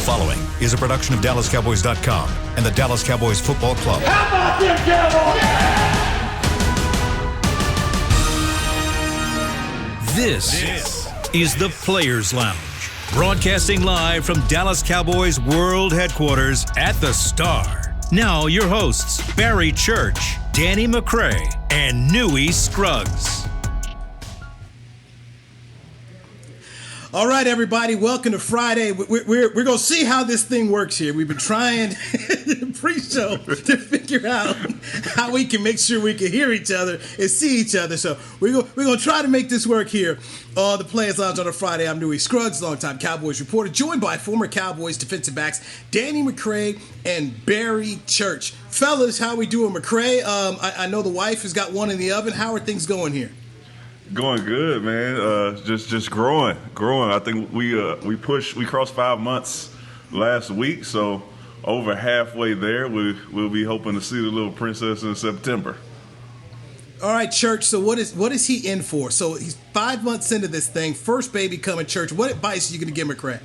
The following is a production of DallasCowboys.com and the Dallas Cowboys Football Club. How about them Cowboys? This is the Players Lounge, broadcasting live from Dallas Cowboys World Headquarters at the Star. Now your hosts, Barry Church, Danny McCray, and Newy Scruggs. All right, everybody, welcome to Friday. We're going to see how this thing works here. We've been trying pre-show to figure out how we can make sure we can hear each other and see each other. So we're going to try to make this work here on the Players Lounge on a Friday. I'm Newy Scruggs, longtime Cowboys reporter, joined by former Cowboys defensive backs Danny McCray and Barry Church. Fellas, how we doing, McCray? I know the wife has got one in the oven. How are things going here? Going good, man. Just growing. I think we crossed 5 months last week, so over halfway there. We'll be hoping to see the little princess in September. All right, Church. So what is he in for? So he's 5 months into this thing. First baby coming, Church. What advice are you going to give McCray?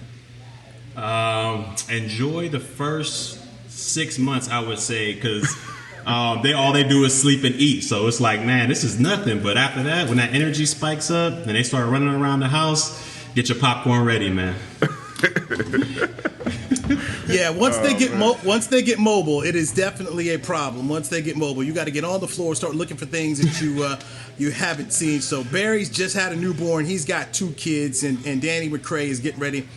Enjoy the first 6 months, I would say, because all they do is sleep and eat. So it's like, man, this is nothing. But after that, when that energy spikes up and they start running around the house, get your popcorn ready, man. Yeah, once they get mobile, it is definitely a problem. Once they get mobile, you got to get on the floor, start looking for things that you haven't seen. So Barry's just had a newborn. He's got 2 kids, and Danny McCray is getting ready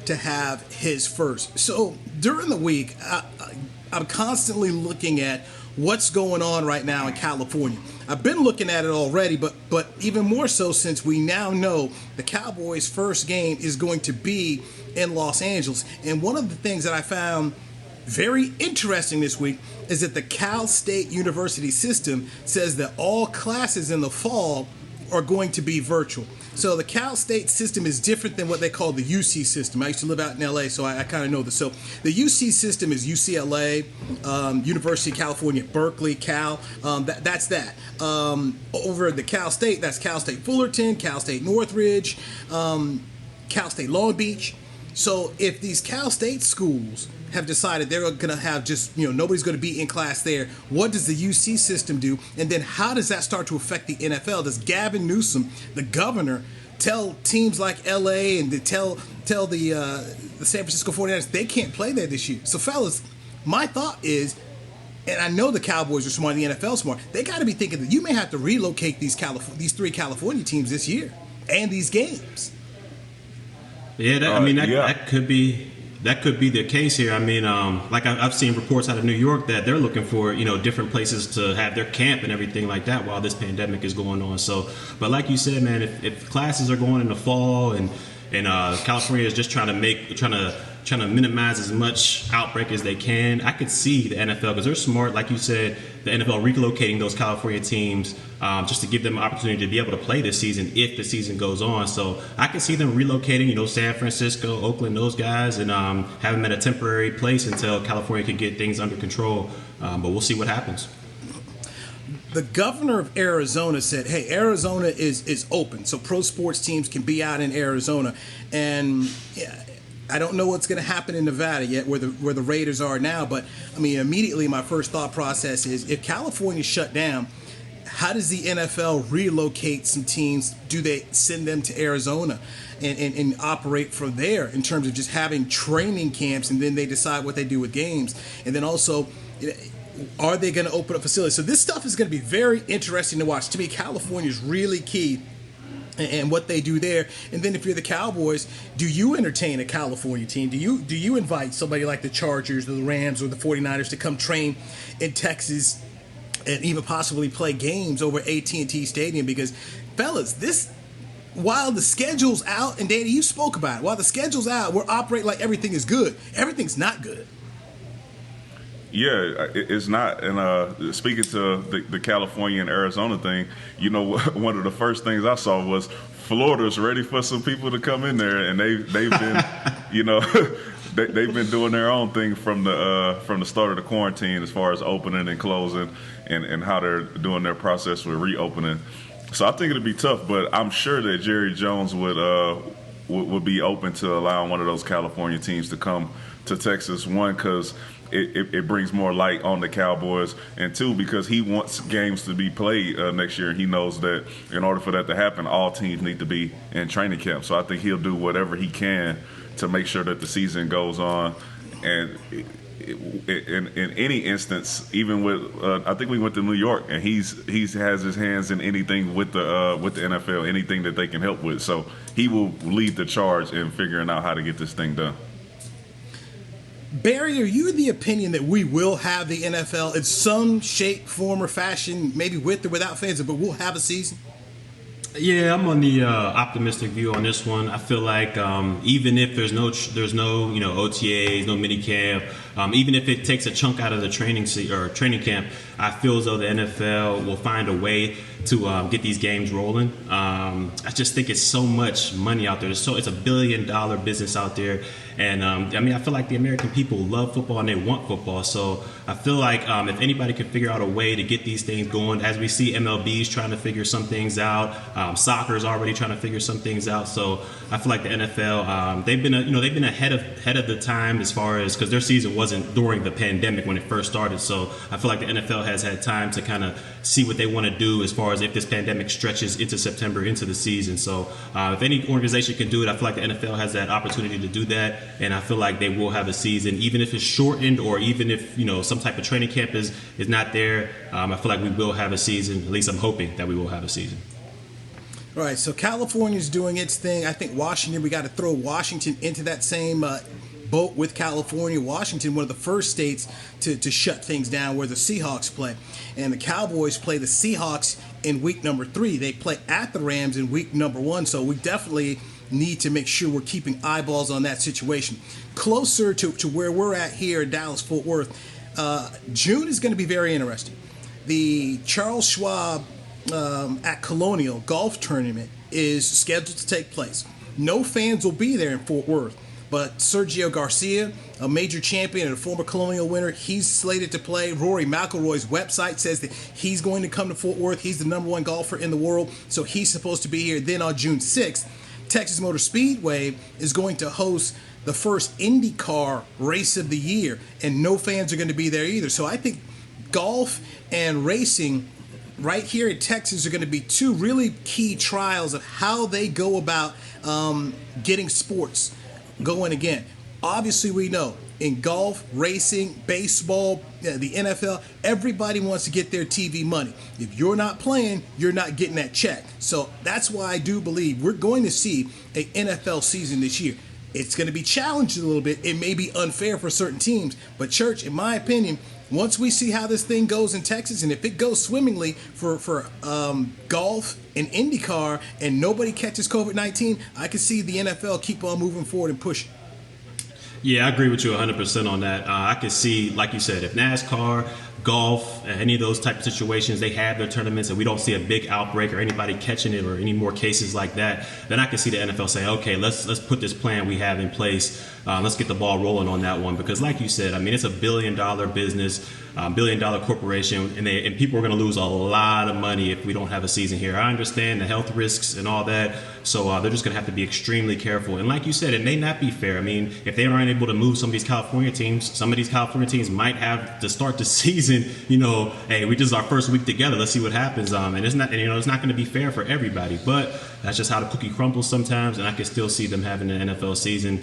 to have his first. So during the week, I'm constantly looking at what's going on right now in California. I've been looking at it already, but even more so since we now know the Cowboys' first game is going to be in Los Angeles. And one of the things that I found very interesting this week is that the Cal State University system says that all classes in the fall are going to be virtual. So the Cal State system is different than what they call the UC system. I used to live out in LA, so I kind of know this. So the UC system is UCLA, University of California, Berkeley, Cal. That's that. Over the Cal State, that's Cal State Fullerton, Cal State Northridge, Cal State Long Beach. So if these Cal State schools have decided they're going to have just, nobody's going to be in class there, what does the UC system do? And then how does that start to affect the NFL? Does Gavin Newsom, the governor, tell teams like LA and to tell the San Francisco 49ers they can't play there this year? So, fellas, my thought is, and I know the Cowboys are smart, the NFL smart, they got to be thinking that you may have to relocate these 3 California teams this year and these games. Yeah, that could be the case here. I mean, like I've seen reports out of New York that they're looking for, different places to have their camp and everything like that while this pandemic is going on. So, but like you said, man, if classes are going in the fall and California is just trying to minimize as much outbreak as they can, I could see the NFL, because they're smart, like you said, the NFL relocating those California teams just to give them an opportunity to be able to play this season if the season goes on. So I could see them relocating, San Francisco, Oakland, those guys, and have them at a temporary place until California can get things under control. But we'll see what happens. The governor of Arizona said, hey, Arizona is open, so pro sports teams can be out in Arizona. And I don't know what's going to happen in Nevada yet, where the Raiders are now. But, I mean, immediately my first thought process is, if California shut down, how does the NFL relocate some teams? Do they send them to Arizona and operate from there in terms of just having training camps, and then they decide what they do with games? And then also, are they going to open up facilities? So this stuff is going to be very interesting to watch. To me, California is really key and what they do there. And then if you're the Cowboys, do you entertain a California team? Do you invite somebody like the Chargers or the Rams or the 49ers to come train in Texas and even possibly play games over AT&T Stadium? Because, fellas, while the schedule's out, and Danny, you spoke about it, while the schedule's out, we're operating like everything is good. Everything's not good. Yeah, it's not. And speaking to the California and Arizona thing, one of the first things I saw was Florida's ready for some people to come in there, and they've been, they've been doing their own thing from the start of the quarantine as far as opening and closing, and how they're doing their process with reopening. So I think it'll be tough, but I'm sure that Jerry Jones would would be open to allowing one of those California teams to come to Texas. One, because it brings more light on the Cowboys, and two, because he wants games to be played next year. He knows that in order for that to happen, all teams need to be in training camp. So I think he'll do whatever he can to make sure that the season goes on. And in any instance, even with I think we went to New York, and he has his hands in anything with the NFL, anything that they can help with. So he will lead the charge in figuring out how to get this thing done. Barry, are you in the opinion that we will have the NFL in some shape, form, or fashion, maybe with or without fans, but we'll have a season? Yeah, I'm on the optimistic view on this one. I feel like even if there's no OTAs, no mini camp, even if it takes a chunk out of the training camp, I feel as though the NFL will find a way to get these games rolling. I just think it's so much money out there. It's a $1 billion business out there. And I feel like the American people love football and they want football. So I feel like if anybody can figure out a way to get these things going, as we see MLB's trying to figure some things out, soccer is already trying to figure some things out. So I feel like the NFL, they've been ahead of the time as far as, because their season wasn't during the pandemic when it first started. So I feel like the NFL has had time to kind of see what they want to do as far as if this pandemic stretches into September, into the season. So if any organization can do it, I feel like the NFL has that opportunity to do that. And I feel like they will have a season, even if it's shortened or even if, some type of training camp is not there. I feel like we will have a season. At least I'm hoping that we will have a season. All right, so California's doing its thing. I think Washington, we got to throw Washington into that same boat with California. Washington, one of the first states to shut things down, where the Seahawks play. And the Cowboys play the Seahawks in week number 3. They play at the Rams in week number 1. So we definitely need to make sure we're keeping eyeballs on that situation. Closer to where we're at here in Dallas-Fort Worth, June is going to be very interesting. The Charles Schwab at Colonial golf tournament is scheduled to take place. No fans will be there in Fort Worth, but Sergio Garcia, a major champion and a former Colonial winner, he's slated to play. Rory McIlroy's website says that he's going to come to Fort Worth. He's the number 1 golfer in the world, so he's supposed to be here. Then on June 6th, Texas Motor Speedway is going to host the first IndyCar race of the year, and no fans are going to be there either. So I think golf and racing right here in Texas are going to be 2 really key trials of how they go about getting sports going again. Obviously, we know in golf, racing, baseball, the NFL, everybody wants to get their TV money. If you're not playing, you're not getting that check. So that's why I do believe we're going to see an NFL season this year. It's going to be challenged a little bit. It may be unfair for certain teams, but Church, in my opinion, once we see how this thing goes in Texas, and if it goes swimmingly for golf and IndyCar and nobody catches COVID-19, I can see the NFL keep on moving forward and pushing. Yeah, I agree with you 100% on that. I can see, like you said, if NASCAR, golf, any of those type of situations, they have their tournaments and we don't see a big outbreak or anybody catching it or any more cases like that, then I can see the NFL say, okay, let's put this plan we have in place. Let's get the ball rolling on that one. Because like you said, it's a $1 billion business, $1 billion corporation, and people are going to lose a lot of money if we don't have a season here. I understand the health risks and all that, so they're just going to have to be extremely careful. And like you said, it may not be fair. If they aren't able to move some of these California teams, some of these California teams might have to start the season, hey, we just our first week together, let's see what happens. And it's not going to be fair for everybody, but that's just how the cookie crumbles sometimes, and I can still see them having an NFL season.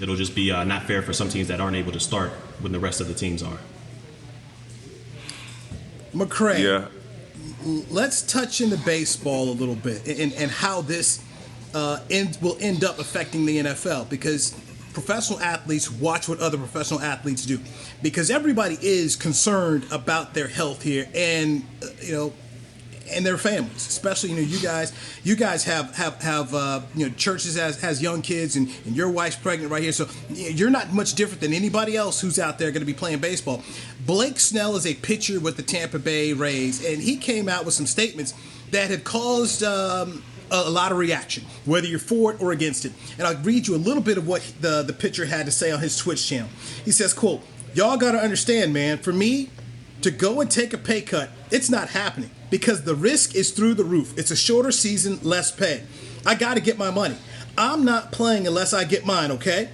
It'll just be not fair for some teams that aren't able to start when the rest of the teams are. McCray, yeah. Let's touch into baseball a little bit and how this will end up affecting the NFL, because professional athletes watch what other professional athletes do, because everybody is concerned about their health here and and their families, especially you guys have Churches has young kids and your wife's pregnant right here, so you're not much different than anybody else who's out there going to be playing baseball. Blake Snell is a pitcher with the Tampa Bay Rays, and he came out with some statements that have caused a lot of reaction, whether you're for it or against it. And I'll read you a little bit of what the pitcher had to say on his Twitch channel. He says, quote, "Y'all got to understand, man, for me to go and take a pay cut, it's not happening because the risk is through the roof. It's a shorter season, less pay. I got to get my money. I'm not playing unless I get mine, okay?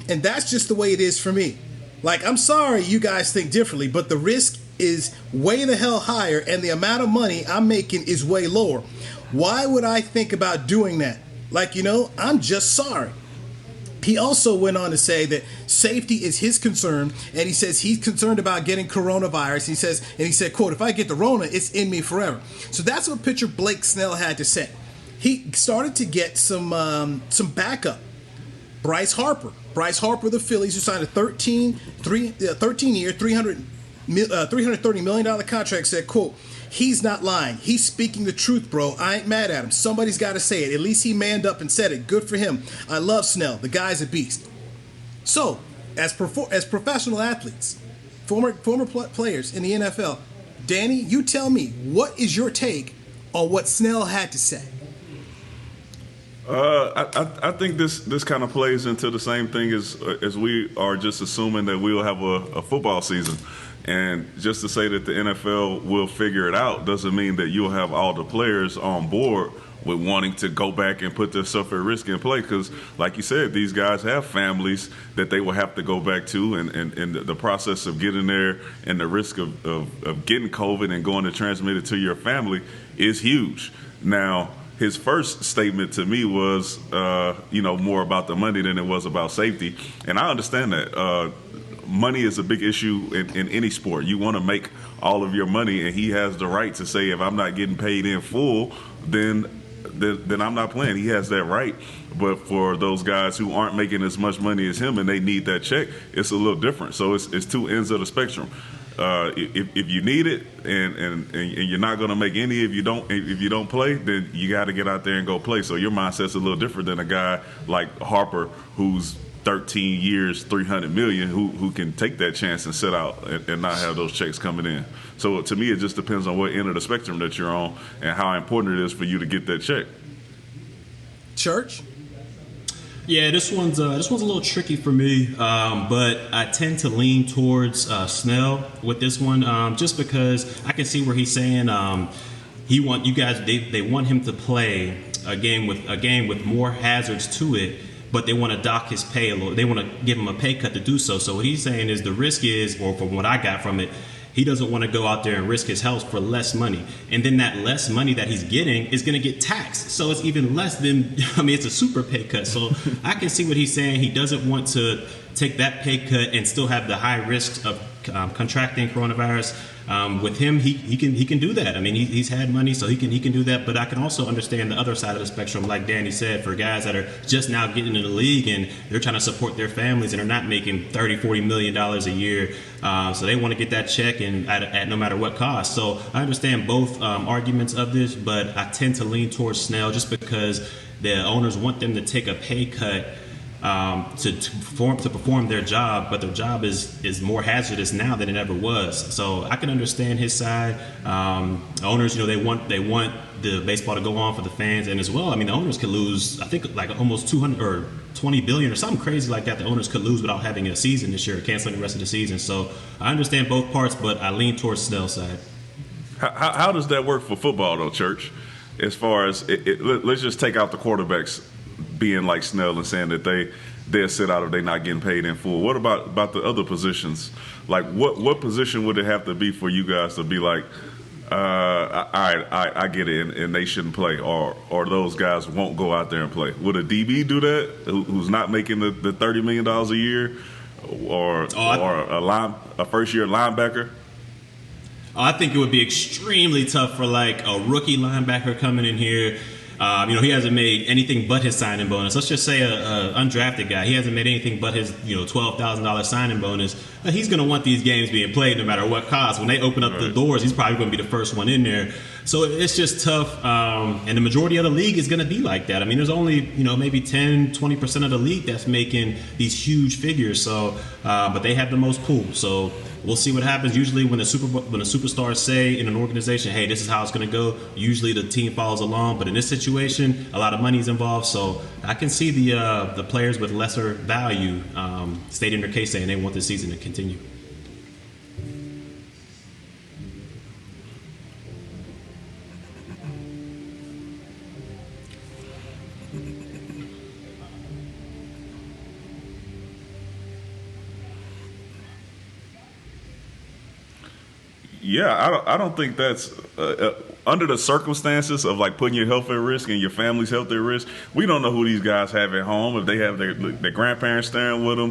And that's just the way it is for me. Like, I'm sorry you guys think differently, but the risk is way the hell higher and the amount of money I'm making is way lower. Why would I think about doing that? Like, I'm just sorry. He also went on to say that safety is his concern, and he says he's concerned about getting coronavirus. He said, quote, if I get the Rona, it's in me forever. So that's what pitcher Blake Snell had to say. He started to get some backup. Bryce Harper, the Phillies, who signed a 13-year, $330 million contract, said, quote, he's not lying. He's speaking the truth, bro. I ain't mad at him. Somebody's got to say it. At least he manned up and said it. Good for him. I love Snell. The guy's a beast. So, as professional athletes, former players in the NFL, Danny, you tell me, what is your take on what Snell had to say? I think this kind of plays into the same thing as we are just assuming that we'll have a football season. And just to say that the NFL will figure it out doesn't mean that you'll have all the players on board with wanting to go back and put themselves at risk and play. Because, like you said, these guys have families that they will have to go back to. And the process of getting there and the risk of getting COVID and going to transmit it to your family is huge. Now, his first statement to me was, more about the money than it was about safety. And I understand that. Money is a big issue in any sport. You want to make all of your money, and he has the right to say, if I'm not getting paid in full, then I'm not playing. He has that right. But for those guys who aren't making as much money as him and they need that check, it's a little different. So it's two ends of the spectrum. If you need it and you're not going to make any if you don't play, then you got to get out there and go play. So your mindset's a little different than a guy like Harper, who's 13 years, $300 million, who can take that chance and sit out and not have those checks coming in. So to me, it just depends on what end of the spectrum that you're on and how important it is for you to get that check. Church? Yeah, this one's a little tricky for me, but I tend to lean towards Snell with this one, just because I can see where he's saying they want him to play a game with more hazards to it, but they want to dock his pay a little. They want to give him a pay cut to do so. So what he's saying is the risk is, or from what I got from it, he doesn't want to go out there and risk his health for less money. And then that less money that he's getting is going to get taxed. So it's even less than, it's a super pay cut. So I can see what he's saying. He doesn't want to take that pay cut and still have the high risks of contracting coronavirus. With him, he can do that. I mean, he's had money, so he can do that. But I can also understand the other side of the spectrum, like Danny said, for guys that are just now getting into the league and they're trying to support their families and are not making $30-40 million a year. So they want to get that check and at no matter what cost. So I understand both arguments of this, but I tend to lean towards Snell just because the owners want them to take a pay cut to perform their job, but their job is more hazardous now than it ever was. So I can understand his side. Owners, they want the baseball to go on for the fans, and as well, I mean, the owners could lose, I think, like almost 200 or 20 billion or something crazy like that. The owners could lose without having a season this year, canceling the rest of the season. So I understand both parts, but I lean towards Snell's side. How does that work for football, though, Church? As far as let's just take out the quarterbacks being like Snell and saying that they'll sit out if they're not getting paid in full. What about the other positions? Like what position would it have to be for you guys to be like, I get it, and they shouldn't play, or those guys won't go out there and play? Would a DB do that, who's not making the $30 million a year, or a first-year linebacker? I think it would be extremely tough for like a rookie linebacker coming in here. He hasn't made anything but his signing bonus. Let's just say a undrafted guy. He hasn't made anything but his $12,000 signing bonus. He's going to want these games being played no matter what cost. When they open up the doors, he's probably going to be the first one in there. So it's just tough. And the majority of the league is going to be like that. I mean, there's only maybe 10-20% of the league that's making these huge figures. So, but they have the most pool. So we'll see what happens. Usually when the superstars say in an organization, hey, this is how it's going to go, usually the team follows along. But in this situation, a lot of money is involved. So I can see the players with lesser value stating their case, saying they want this season to continue. Yeah, I don't think that's under the circumstances of like putting your health at risk and your family's health at risk. We don't know who these guys have at home, if they have their grandparents staying with them,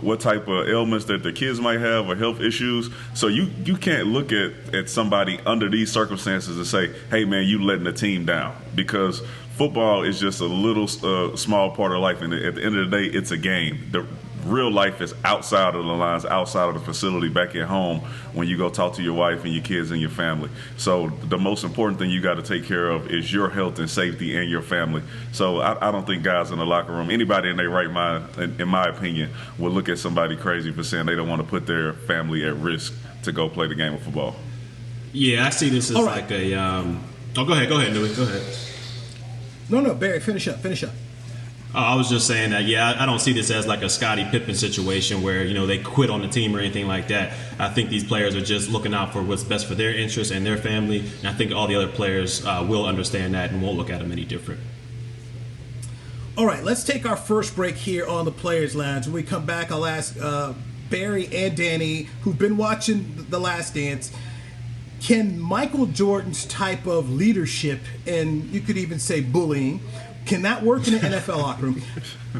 what type of ailments that their kids might have or health issues. So you can't look at somebody under these circumstances and say, hey, man, you letting the team down, because football is just a little small part of life. And at the end of the day, it's a game. The real life is outside of the lines, outside of the facility, back at home when you go talk to your wife and your kids and your family. So the most important thing you got to take care of is your health and safety and your family. So I don't think guys in the locker room, anybody in their right mind, in my opinion, will look at somebody crazy for saying they don't want to put their family at risk to go play the game of football. Yeah, I see this as like a go ahead, Newy, go ahead. No, Barry, finish up. I was just saying that, I don't see this as like a Scottie Pippen situation where, they quit on the team or anything like that. I think these players are just looking out for what's best for their interests and their family. And I think all the other players will understand that and won't look at them any different. All right, let's take our first break here on the Players Lounge. When we come back, I'll ask Barry and Danny, who've been watching The Last Dance, can Michael Jordan's type of leadership, and you could even say bullying, can that work in an NFL locker room?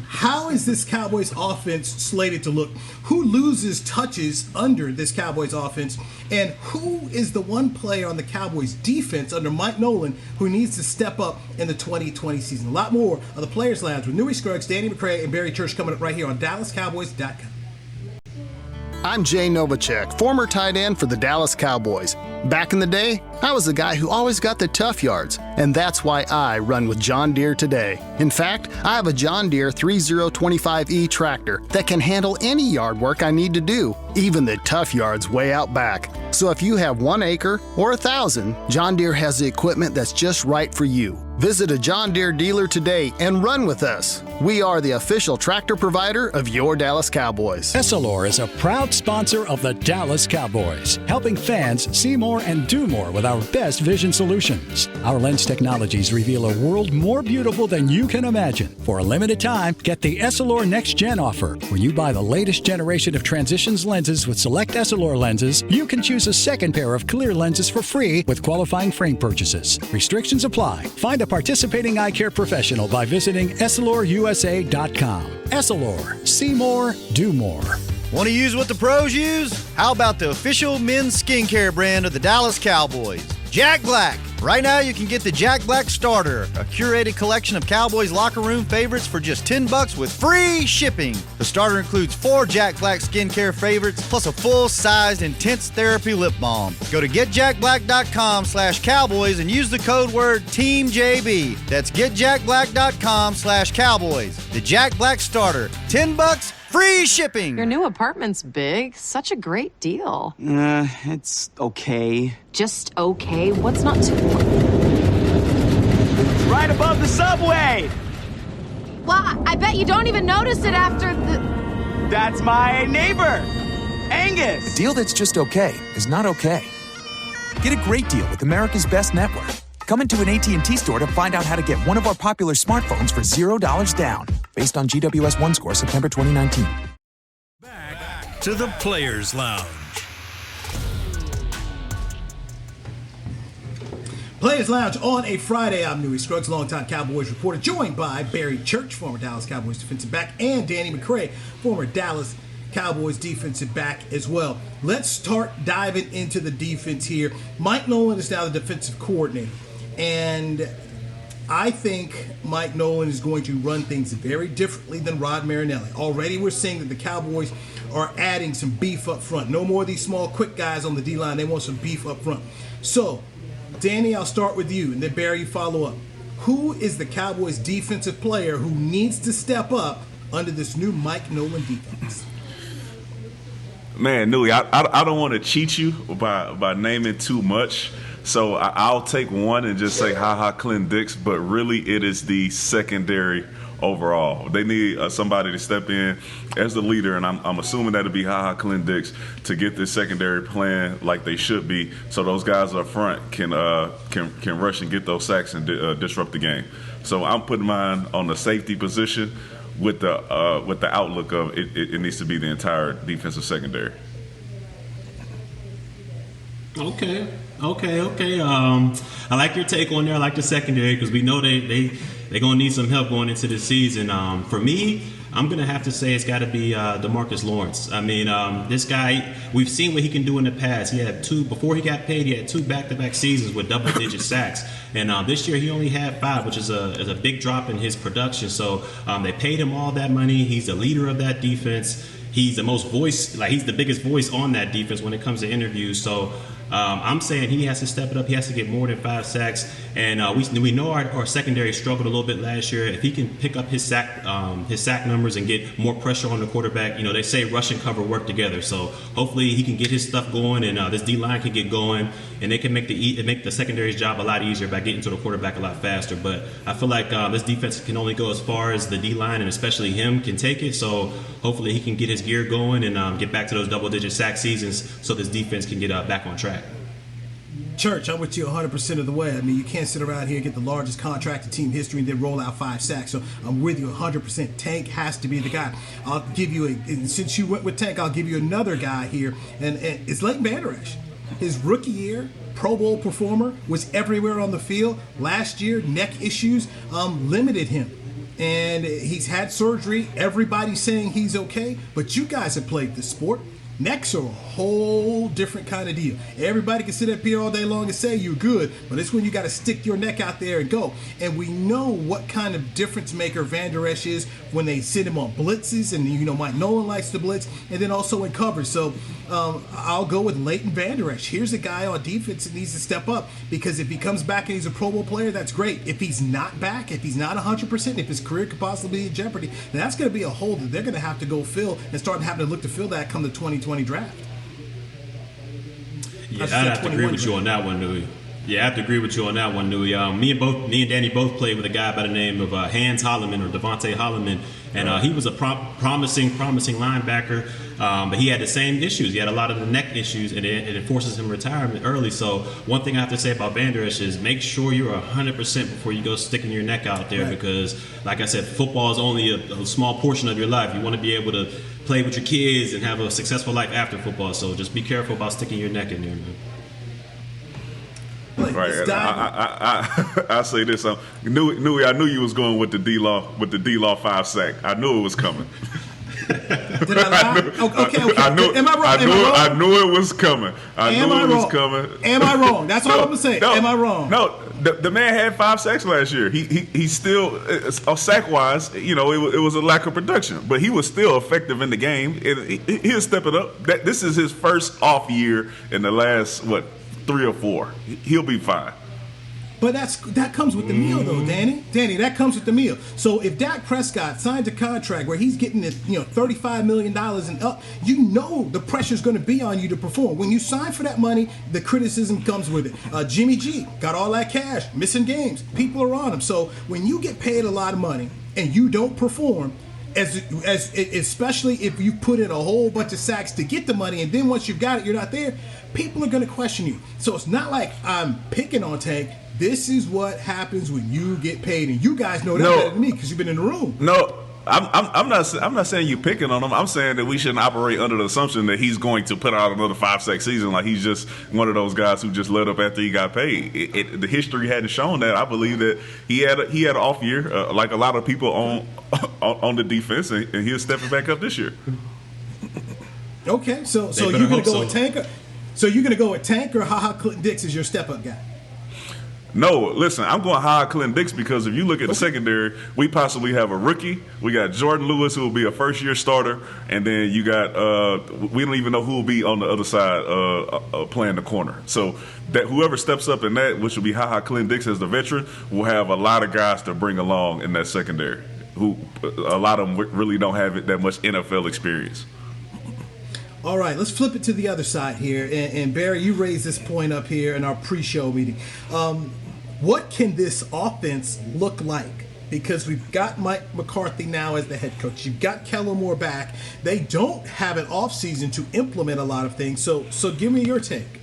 How is this Cowboys offense slated to look? Who loses touches under this Cowboys offense? And who is the one player on the Cowboys defense under Mike Nolan who needs to step up in the 2020 season? A lot more of the Players Lounge with Newy Scruggs, Danny McCray, and Barry Church coming up right here on DallasCowboys.com. I'm Jay Novacek, former tight end for the Dallas Cowboys. Back in the day, I was the guy who always got the tough yards, and that's why I run with John Deere today. In fact, I have a John Deere 3025E tractor that can handle any yard work I need to do, even the tough yards way out back. So if you have 1 acre or 1,000, John Deere has the equipment that's just right for you. Visit a John Deere dealer today and run with us. We are the official tractor provider of your Dallas Cowboys. Essilor is a proud sponsor of the Dallas Cowboys, helping fans see more and do more with our best vision solutions. Our lens technologies reveal a world more beautiful than you can imagine. For a limited time, get the Essilor Next Gen offer. When you buy the latest generation of Transitions lenses with select Essilor lenses, you can choose a second pair of clear lenses for free with qualifying frame purchases. Restrictions apply. Find a participating eye care professional by visiting EssilorUSA.com. Essilor. See more, do more. Want to use what the pros use? How about the official men's skincare brand of the Dallas Cowboys, Jack Black? Right now you can get the Jack Black Starter, a curated collection of Cowboys locker room favorites for just $10 with free shipping. The starter includes 4 Jack Black skincare favorites plus a full-sized intense therapy lip balm. Go to getjackblack.com/Cowboys and use the code word TEAMJB. That's getjackblack.com/Cowboys. The Jack Black Starter, $10, free shipping. Your new apartment's big. Such a great deal. It's okay. Just okay? What's not to... Right above the subway! Well, I bet you don't even notice it after the... That's my neighbor, Angus. A deal that's just okay is not okay. Get a great deal with America's Best Network. Come into an AT&T store to find out how to get one of our popular smartphones for $0 down, based on GWS One score September 2019. Back to the Players Lounge. Players Lounge on a Friday. I'm Newy Scruggs, longtime Cowboys reporter, joined by Barry Church, former Dallas Cowboys defensive back, and Danny McCray, former Dallas Cowboys defensive back as well. Let's start diving into the defense here. Mike Nolan is now the defensive coordinator, and I think Mike Nolan is going to run things very differently than Rod Marinelli. Already we're seeing that the Cowboys are adding some beef up front. No more of these small, quick guys on the D-line. They want some beef up front. So, Danny, I'll start with you, and then Barry, you follow up. Who is the Cowboys defensive player who needs to step up under this new Mike Nolan defense? Man, Newy, I don't want to cheat you by naming too much. So I'll take one and just say ha Clint Dix, but really it is the secondary overall. They need somebody to step in as the leader, and I'm assuming that'll be ha Clint Dix to get this secondary playing like they should be, so those guys up front can rush and get those sacks and disrupt the game. So I'm putting mine on the safety position with the outlook of it needs to be the entire defensive secondary. Okay. I like your take on there. I like the secondary because we know they're going to need some help going into the season. For me, I'm going to have to say it's got to be DeMarcus Lawrence. I mean, this guy, we've seen what he can do in the past. He had before he got paid, he had 2 back-to-back seasons with double-digit sacks. And this year he only had 5, which is a big drop in his production. So they paid him all that money. He's the leader of that defense. He's he's the biggest voice on that defense when it comes to interviews. So I'm saying he has to step it up. He has to get more than 5 sacks. And we know our secondary struggled a little bit last year. If he can pick up his sack numbers and get more pressure on the quarterback, they say rush and cover work together. So hopefully he can get his stuff going, and this D-line can get going, and they can make the secondary's job a lot easier by getting to the quarterback a lot faster. But I feel like this defense can only go as far as the D-line, and especially him, can take it. So hopefully he can get his gear going and get back to those double-digit sack seasons so this defense can get back on track. Church, I'm with you 100% of the way. I mean, you can't sit around here and get the largest contract in team history and then roll out 5 sacks. So I'm with you 100%. Tank has to be the guy. I'll give you since you went with Tank, I'll give you another guy here, and it's Leighton Vander Esch. His rookie year, Pro Bowl performer, was everywhere on the field. Last year, neck issues limited him. And he's had surgery. Everybody's saying he's okay, but you guys have played this sport. Necks are a whole different kind of deal. Everybody can sit up here all day long and say you're good, but it's when you got to stick your neck out there and go. And we know what kind of difference maker Vander Esch is when they sit him on blitzes, and Mike Nolan likes to blitz, and then also in coverage. So I'll go with Leighton Vander Esch. Here's a guy on defense that needs to step up, because if he comes back and he's a Pro Bowl player, that's great. If he's not back, if he's not 100%, if his career could possibly be in jeopardy, then that's going to be a hole that they're going to have to go fill and start having to look to fill that come the 2020 draft. Yeah, I'd have to agree with you on that one, Newy. Yeah, I have to agree with you on that one, Newy. Me and Danny both played with a guy by the name of Hans Holloman, or Devontae Holloman, and he was a promising linebacker, but he had the same issues. He had a lot of the neck issues, and it forces him retirement early. So one thing I have to say about Vander Esch is make sure you're 100% before you go sticking your neck out there, because, like I said, football is only a small portion of your life. You want to be able to play with your kids and have a successful life after football. So just be careful about sticking your neck in there, man. Right, I say this. Newy, I knew you was going with the D-Law 5 sack. I knew it was coming. Did I lie? Okay. Am I wrong? I knew it was coming. Am I wrong? That's all I'm gonna say. Am I wrong? No, the man had 5 sacks last year. He still, sack wise, it was a lack of production, but he was still effective in the game. He'll step it up. This is his first off year in the last 3 or 4. He'll be fine. But that comes with the meal, though, Danny. That comes with the meal. So if Dak Prescott signs a contract where he's getting $35 million and up, the pressure's going to be on you to perform. When you sign for that money, the criticism comes with it. Jimmy G got all that cash, missing games. People are on him. So when you get paid a lot of money and you don't perform, especially if you put in a whole bunch of sacks to get the money, and then once you've got it, you're not there, people are going to question you. So it's not like I'm picking on Tank. This is what happens when you get paid, and you guys know that better than me because you've been in the room. No, I'm not saying you picking on him. I'm saying that we shouldn't operate under the assumption that he's going to put out another 5-sack season, like he's just one of those guys who just let up after he got paid. The history hadn't shown that. I believe that he had an off year, like a lot of people on the defense, and he'll step it back up this year. Okay, so you're going to go with Tank. So you're going to go with Tank, or HaHa Clinton Dix is your step-up guy? No, listen, I'm going HaHa Clinton Dix because if you look at the secondary, we possibly have a rookie. We got Jordan Lewis, who will be a first-year starter, and then you got we don't even know who will be on the other side playing the corner. So that whoever steps up in that, which will be HaHa Clinton Dix as the veteran, will have a lot of guys to bring along in that secondary, who a lot of them really don't have that much NFL experience. All right, let's flip it to the other side here. And Barry, you raised this point up here in our pre-show meeting. What can this offense look like? Because we've got Mike McCarthy now as the head coach. You've got Kellen Moore back. They don't have an offseason to implement a lot of things. So give me your take.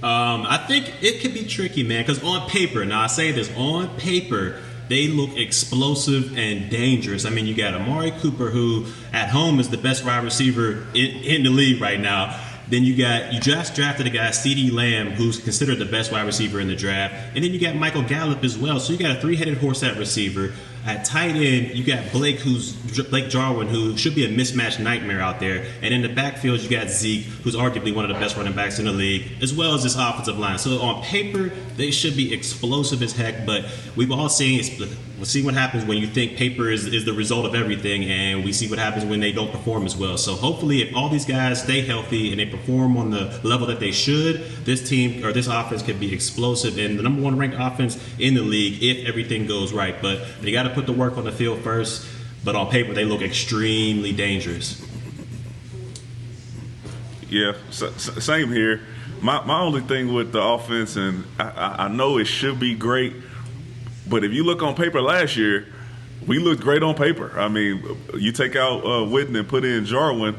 I think it could be tricky, man, because on paper, now I say this, on paper, they look explosive and dangerous. I mean, you got Amari Cooper, who at home is the best wide receiver in the league right now. Then you just drafted a guy, CeeDee Lamb, who's considered the best wide receiver in the draft. And then you got Michael Gallup as well. So you got a three-headed horse at receiver. At tight end, you got Blake Jarwin, who should be a mismatch nightmare out there. And in the backfield, you got Zeke, who's arguably one of the best running backs in the league, as well as this offensive line. So on paper, they should be explosive as heck. But we've all seen, we'll see what happens when you think paper is the result of everything, and we see what happens when they don't perform as well. So hopefully, if all these guys stay healthy and they perform on the level that they should, this team or this offense could be explosive and the number one ranked offense in the league if everything goes right. But they got to put the work on the field first. But on paper, they look extremely dangerous. Yeah, same here. My only thing with the offense, and I know it should be great, but if you look on paper last year, we looked great on paper. I mean, you take out Witten and put in Jarwin,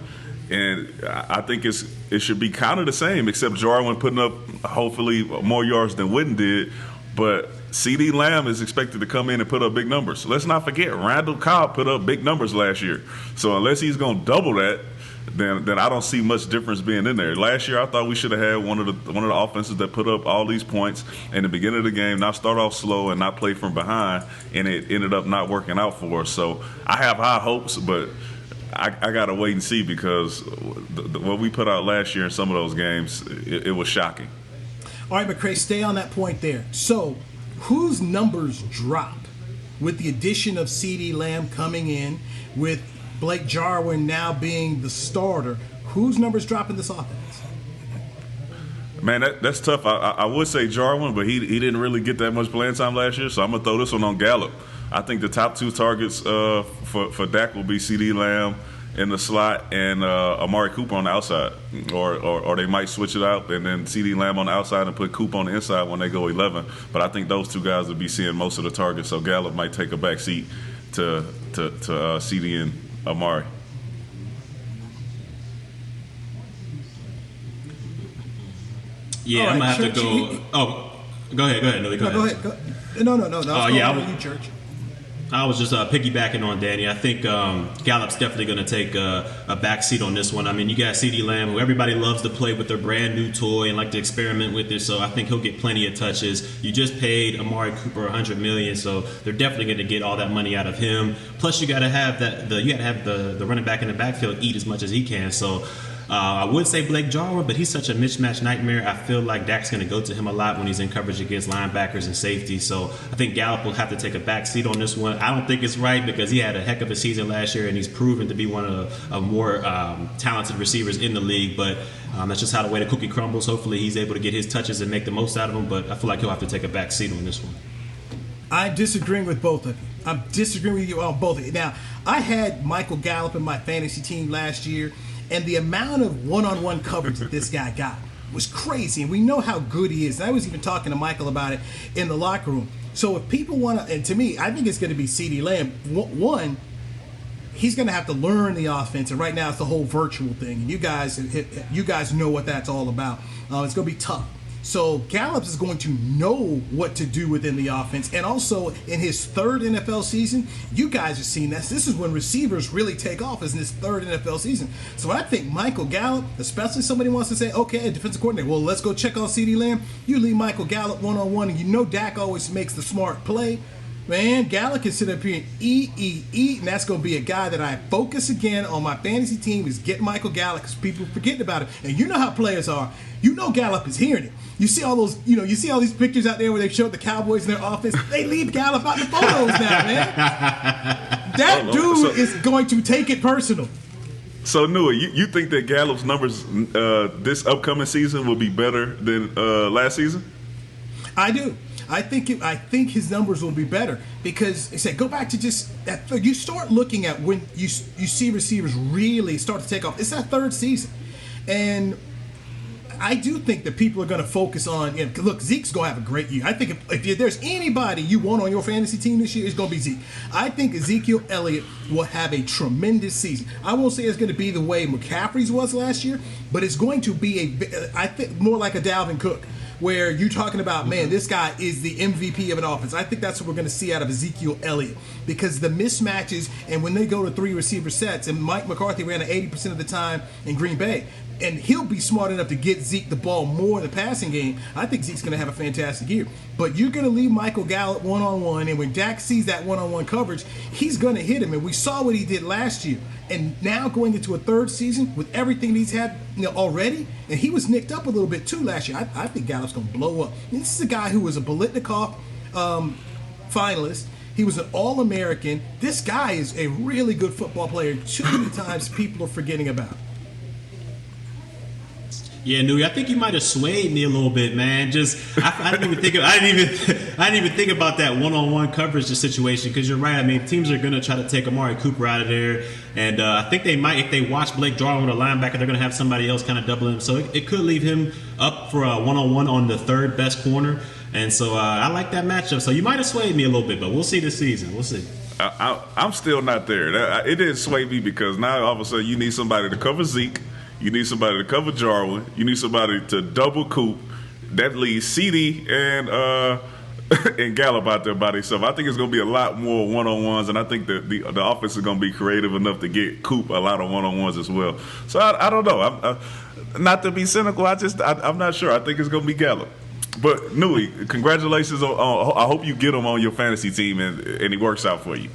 and I think it should be kind of the same, except Jarwin putting up hopefully more yards than Witten did. But CeeDee Lamb is expected to come in and put up big numbers. Let's not forget, Randall Cobb put up big numbers last year. So unless he's going to double that, then I don't see much difference being in there. Last year, I thought we should have had one of the offenses that put up all these points in the beginning of the game, not start off slow and not play from behind, and it ended up not working out for us. So I have high hopes, but I got to wait and see, because what we put out last year in some of those games, it was shocking. All right, McCray, stay on that point there. So, whose numbers drop with the addition of CeeDee Lamb coming in, with Blake Jarwin now being the starter? Whose numbers drop in this offense? Man, that's tough. I would say Jarwin, but he didn't really get that much playing time last year, so I'm going to throw this one on Gallup. I think the top two targets for Dak will be CeeDee Lamb in the slot and Amari Cooper on the outside, or they might switch it out and then CeeDee Lamb on the outside and put Cooper on the inside when they go 11. But I think those two guys will be seeing most of the targets, so Gallup might take a back seat to CeeDee and Amari. Yeah, right, I'm gonna have Church, to go. Go ahead. No, go ahead. No. You, Church. I was just piggybacking on Danny. I think Gallup's definitely going to take a back seat on this one. I mean, you got CeeDee Lamb, who everybody loves to play with their brand new toy and like to experiment with it. So I think he'll get plenty of touches. You just paid Amari Cooper $100 million, so they're definitely going to get all that money out of him. Plus, you got to have the running back in the backfield eat as much as he can. So. I would say Blake Jarwin, but he's such a mismatch nightmare. I feel like Dak's going to go to him a lot when he's in coverage against linebackers and safety. So I think Gallup will have to take a back seat on this one. I don't think it's right, because he had a heck of a season last year, and he's proven to be one of more talented receivers in the league. But that's just how the way the cookie crumbles. Hopefully he's able to get his touches and make the most out of them, but I feel like he'll have to take a back seat on this one. I'm disagreeing with both of you. I'm disagreeing with you on both of you. Now, I had Michael Gallup in my fantasy team last year, and the amount of one-on-one coverage that this guy got was crazy. And we know how good he is. And I was even talking to Michael about it in the locker room. So if people want to, and to me, I think it's going to be CeeDee Lamb. One, he's going to have to learn the offense. And right now it's the whole virtual thing. And you guys know what that's all about. It's going to be tough. So Gallup is going to know what to do within the offense. And also in his third NFL season, you guys have seen that. This is when receivers really take off, is in his third NFL season. So I think Michael Gallup, especially somebody wants to say, okay, defensive coordinator, well, let's go check on CeeDee Lamb. You leave Michael Gallup one-on-one, and you know Dak always makes the smart play. Man, Gallup can sit up here and eat, and that's going to be a guy that I focus again on my fantasy team, is get Michael Gallup, because people forgetting about it. And you know how players are. You know Gallup is hearing it. You see all those, you see all these pictures out there where they show the Cowboys in their office. They leave Gallup out the photos now, man. That dude is going to take it personal. So, Newy, you think that Gallup's numbers this upcoming season will be better than last season? I do. I think his numbers will be better, because I said, go back to just that. You start looking at when you see receivers really start to take off. It's that third season, and I do think that people are going to focus on. Look, Zeke's going to have a great year. I think if there's anybody you want on your fantasy team this year, it's going to be Zeke. I think Ezekiel Elliott will have a tremendous season. I won't say it's going to be the way McCaffrey's was last year, but it's going to be I think more like a Dalvin Cook, where you're talking about, man, this guy is the MVP of an offense. I think that's what we're going to see out of Ezekiel Elliott, because the mismatches, and when they go to three receiver sets, and Mike McCarthy ran it 80% of the time in Green Bay, and he'll be smart enough to get Zeke the ball more in the passing game. I think Zeke's going to have a fantastic year. But you're going to leave Michael Gallup one-on-one, and when Dak sees that one-on-one coverage, he's going to hit him. And we saw what he did last year. And now going into a third season with everything he's had already, and he was nicked up a little bit too last year. I think Gallup's going to blow up. And this is a guy who was a Biletnikoff finalist. He was an All-American. This guy is a really good football player. Too many times people are forgetting about. Yeah, Newy, I think you might have swayed me a little bit, man. I didn't even think about that one-on-one coverage situation, because you're right. I mean, teams are going to try to take Amari Cooper out of there, and I think they might, if they watch Blake Jarwin with a linebacker, they're going to have somebody else kind of double him. So it could leave him up for a one-on-one on the third best corner, and so I like that matchup. So you might have swayed me a little bit, but we'll see this season. We'll see. I'm still not there. It didn't sway me, because now all of a sudden you need somebody to cover Zeke. You need somebody to cover Jarwin. You need somebody to double Coop. That leaves CD and Gallup out there by themselves. I think it's going to be a lot more one-on-ones, and I think the offense is going to be creative enough to get Coop a lot of one-on-ones as well. So I don't know. I'm not to be cynical. I'm not sure. I think it's going to be Gallup. But Newy, congratulations on I hope you get him on your fantasy team and he works out for you.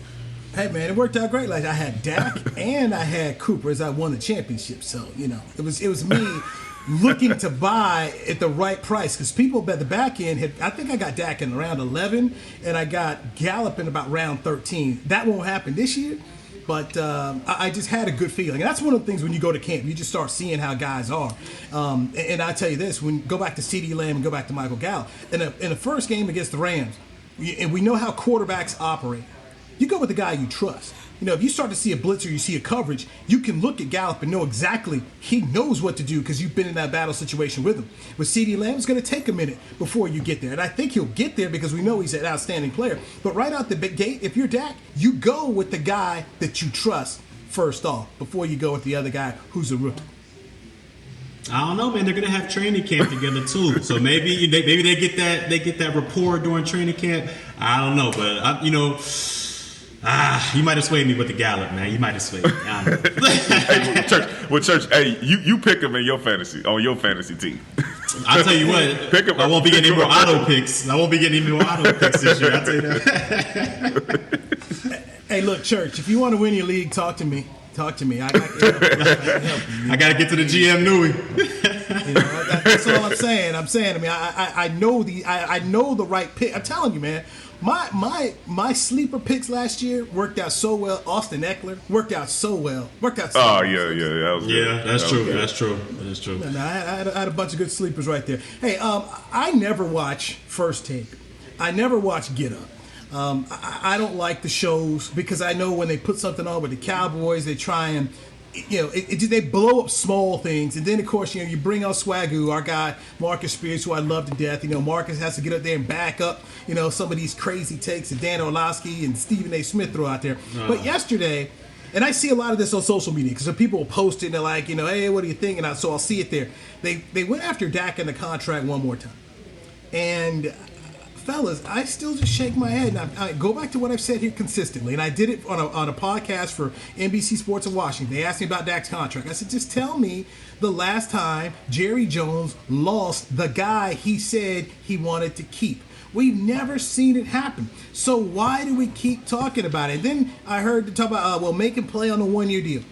Hey man, it worked out great. Like I had Dak and I had Cooper as I won the championship. So it was me looking to buy at the right price, because people at the back end I think I got Dak in around 11 and I got Gallup in about round 13. That won't happen this year, but I just had a good feeling. And that's one of the things when you go to camp, you just start seeing how guys are. And I tell you this: when you go back to CeeDee Lamb and go back to Michael Gallup in the first game against the Rams, and we know how quarterbacks operate. You go with the guy you trust. If you start to see a blitz or you see a coverage, you can look at Gallup and know exactly he knows what to do, because you've been in that battle situation with him. With CeeDee Lamb, it's going to take a minute before you get there. And I think he'll get there because we know he's an outstanding player. But right out the gate, if you're Dak, you go with the guy that you trust first off before you go with the other guy who's a rookie. I don't know, man. They're gonna have training camp together too, so maybe they get that rapport during training camp. I don't know, but you might have swayed me with the Gallup, man. You might have swayed me. Hey, Church, hey, you pick him on your fantasy team. I'll tell you what, I won't be getting any more auto picks. This year. I'll tell you that. Hey, look, Church, if you want to win your league, talk to me. I got to get to the GM Newy. That's all I'm saying. I mean, I know the right pick. I'm telling you, man. My sleeper picks last year worked out so well. Austin Eckler worked out so well. Yeah. That's true. That's true. I had a bunch of good sleepers right there. Hey, I never watch First Take. I never watch Get Up. I don't like the shows, because I know when they put something on with the Cowboys, they try and they blow up small things. And then, of course, you bring out Swagoo, our guy, Marcus Spears, who I love to death. Marcus has to get up there and back up, some of these crazy takes that Dan Orlovsky and Stephen A. Smith throw out there. But yesterday, and I see a lot of this on social media, because people will post it and they're like, hey, what do you think? And so I'll see it there. They went after Dak in the contract one more time. And fellas, I still just shake my head. And I go back to what I've said here consistently, and I did it on a podcast for NBC Sports in Washington. They asked me about Dak's contract. I said, just tell me the last time Jerry Jones lost the guy he said he wanted to keep. We've never seen it happen. So why do we keep talking about it? And then I heard talk about, make him play on a one-year deal.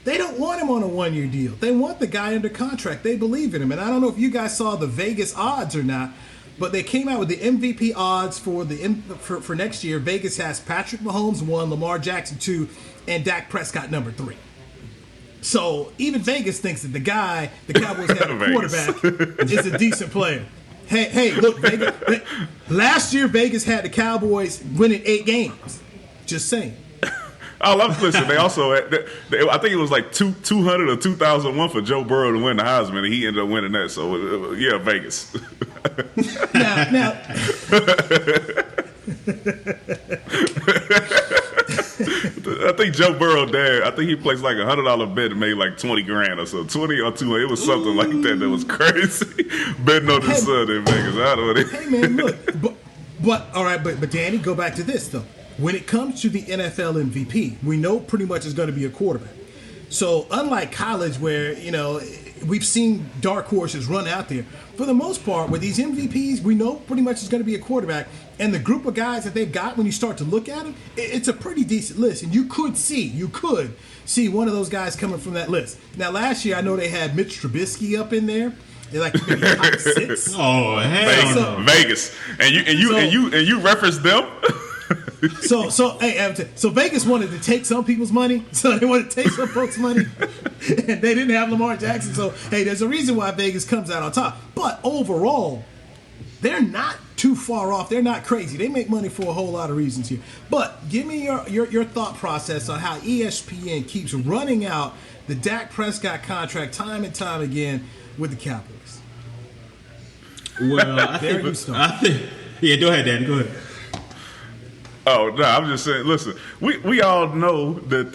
They don't want him on a one-year deal. They want the guy under contract. They believe in him. And I don't know if you guys saw the Vegas odds or not, but they came out with the MVP odds for next year. Vegas has Patrick Mahomes 1, Lamar Jackson 2, and Dak Prescott number 3. So even Vegas thinks that the guy the Cowboys have a quarterback is a decent player. Hey, look, Vegas, last year Vegas had the Cowboys winning 8 games. Just saying. Listen, they also I think it was like 200 or 2001 for Joe Burrow to win the Heisman, and he ended up winning that. So yeah, Vegas. Now. I think Joe Burrow dad, I think he placed like $100 bet and made like $20,000 or so, 20 or 200. It was something like that was crazy. Betting on his son in Vegas. I don't know. Hey man, look, but all right, but Danny, go back to this though. When it comes to the NFL MVP, we know pretty much it's going to be a quarterback. So unlike college, where we've seen dark horses run out there. For the most part, with these MVPs, we know pretty much it's going to be a quarterback. And the group of guys that they've got, when you start to look at them, it's a pretty decent list. And you could see one of those guys coming from that list. Now, last year, I know they had Mitch Trubisky up in there. They're like maybe top 6. Oh, hell no. Vegas. And you referenced them? So Vegas wanted to take some people's money, so they wanted to take some folks' money, and they didn't have Lamar Jackson. So hey, there's a reason why Vegas comes out on top. But overall, they're not too far off. They're not crazy. They make money for a whole lot of reasons here. But give me your thought process on how ESPN keeps running out the Dak Prescott contract time and time again with the Cowboys. Well, I think yeah. Go ahead, Dan. Go ahead. Oh no, I'm just saying. Listen, we all know that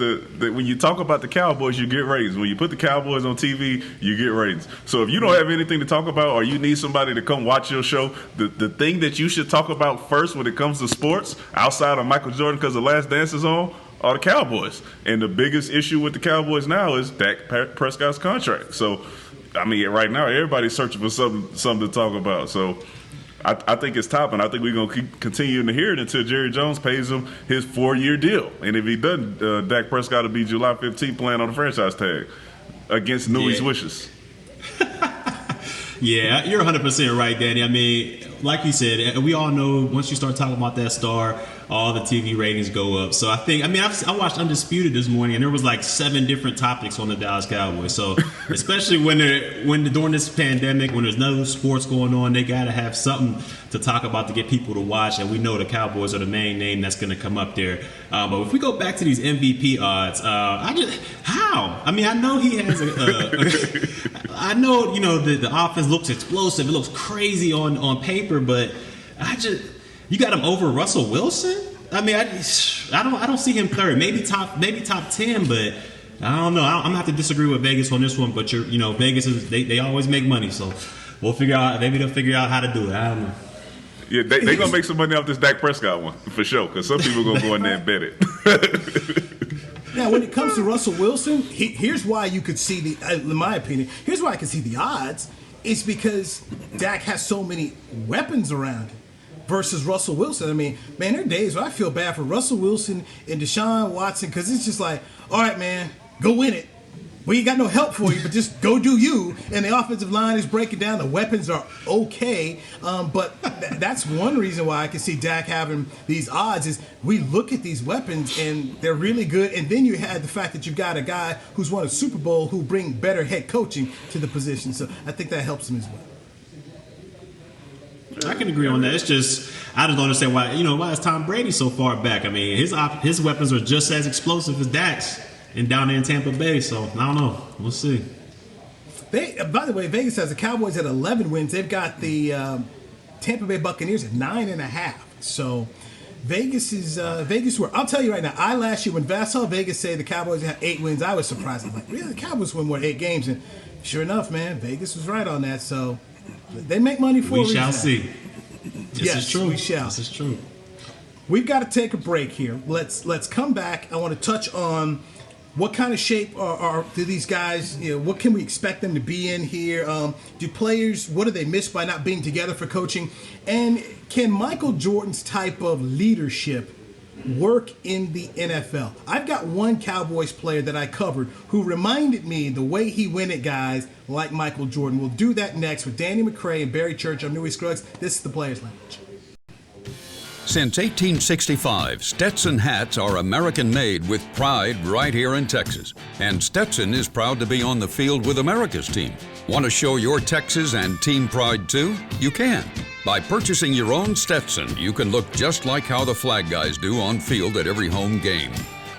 when you talk about the Cowboys, you get ratings. When you put the Cowboys on TV, you get ratings. So if you don't have anything to talk about, or you need somebody to come watch your show, the thing that you should talk about first when it comes to sports, outside of Michael Jordan, because The Last Dance is on, are the Cowboys. And the biggest issue with the Cowboys now is Dak Prescott's contract. So, I mean, right now everybody's searching for something to talk about. So. I think it's top, and I think we're going to keep continuing to hear it until Jerry Jones pays him his 4-year deal. And if he doesn't, Dak Prescott will be July 15th playing on the franchise tag against Newy's wishes. Yeah, you're 100% right, Danny. I mean, like you said, we all know once you start talking about that star, all the TV ratings go up. So I watched Undisputed this morning, and there was like 7 different topics on the Dallas Cowboys. So especially when during this pandemic, when there's no sports going on, they got to have something to talk about to get people to watch. And we know the Cowboys are the main name that's going to come up there. But if we go back to these MVP odds, how? I mean, I know he has I know, the offense looks explosive. It looks crazy on paper, but you got him over Russell Wilson? I mean, I don't see him third. Maybe top 10, but I don't know. I'm gonna have to disagree with Vegas on this one. But Vegas they always make money, so we'll figure out. Maybe they'll figure out how to do it. I don't know. Yeah, they're gonna make some money off this Dak Prescott one for sure. Because some people are gonna go in there and bet it. Now, when it comes to Russell Wilson, here's why you could see in my opinion, here's why I can see the odds. It's because Dak has so many weapons around him versus Russell Wilson. I mean, man, there are days where I feel bad for Russell Wilson and Deshaun Watson because it's just like, all right, man, go win it. We ain't got no help for you, but just go do you. And the offensive line is breaking down. The weapons are okay. But that's one reason why I can see Dak having these odds is we look at these weapons and they're really good. And then you had the fact that you've got a guy who's won a Super Bowl who bring better head coaching to the position. So I think that helps him as well. I can agree on that. It's just I just don't understand why is Tom Brady so far back. I mean, his weapons are just as explosive as Dak's. And down there in Tampa Bay, so I don't know. We'll see. By the way, Vegas has the Cowboys at 11 wins. They've got the Tampa Bay Buccaneers at 9.5. So Vegas is where I'll tell you right now. Last year when I saw Vegas say the Cowboys had 8 wins, I was surprised. I'm like, really? The Cowboys win more than 8 games, and sure enough, man, Vegas was right on that. So they make money for a reason. We shall see. This is true. We shall. This is true. We've got to take a break here. Let's come back. I want to touch on. What kind of shape do these guys, what can we expect them to be in here? Do players, what do they miss by not being together for coaching? And can Michael Jordan's type of leadership work in the NFL? I've got one Cowboys player that I covered who reminded me the way he win it, guys, like Michael Jordan. We'll do that next with Danny McCray and Barry Church. I'm Newy Scruggs. This is the Players Lounge. Since 1865, Stetson hats are American-made with pride right here in Texas. And Stetson is proud to be on the field with America's team. Want to show your Texas and team pride too? You can. By purchasing your own Stetson, you can look just like how the flag guys do on field at every home game.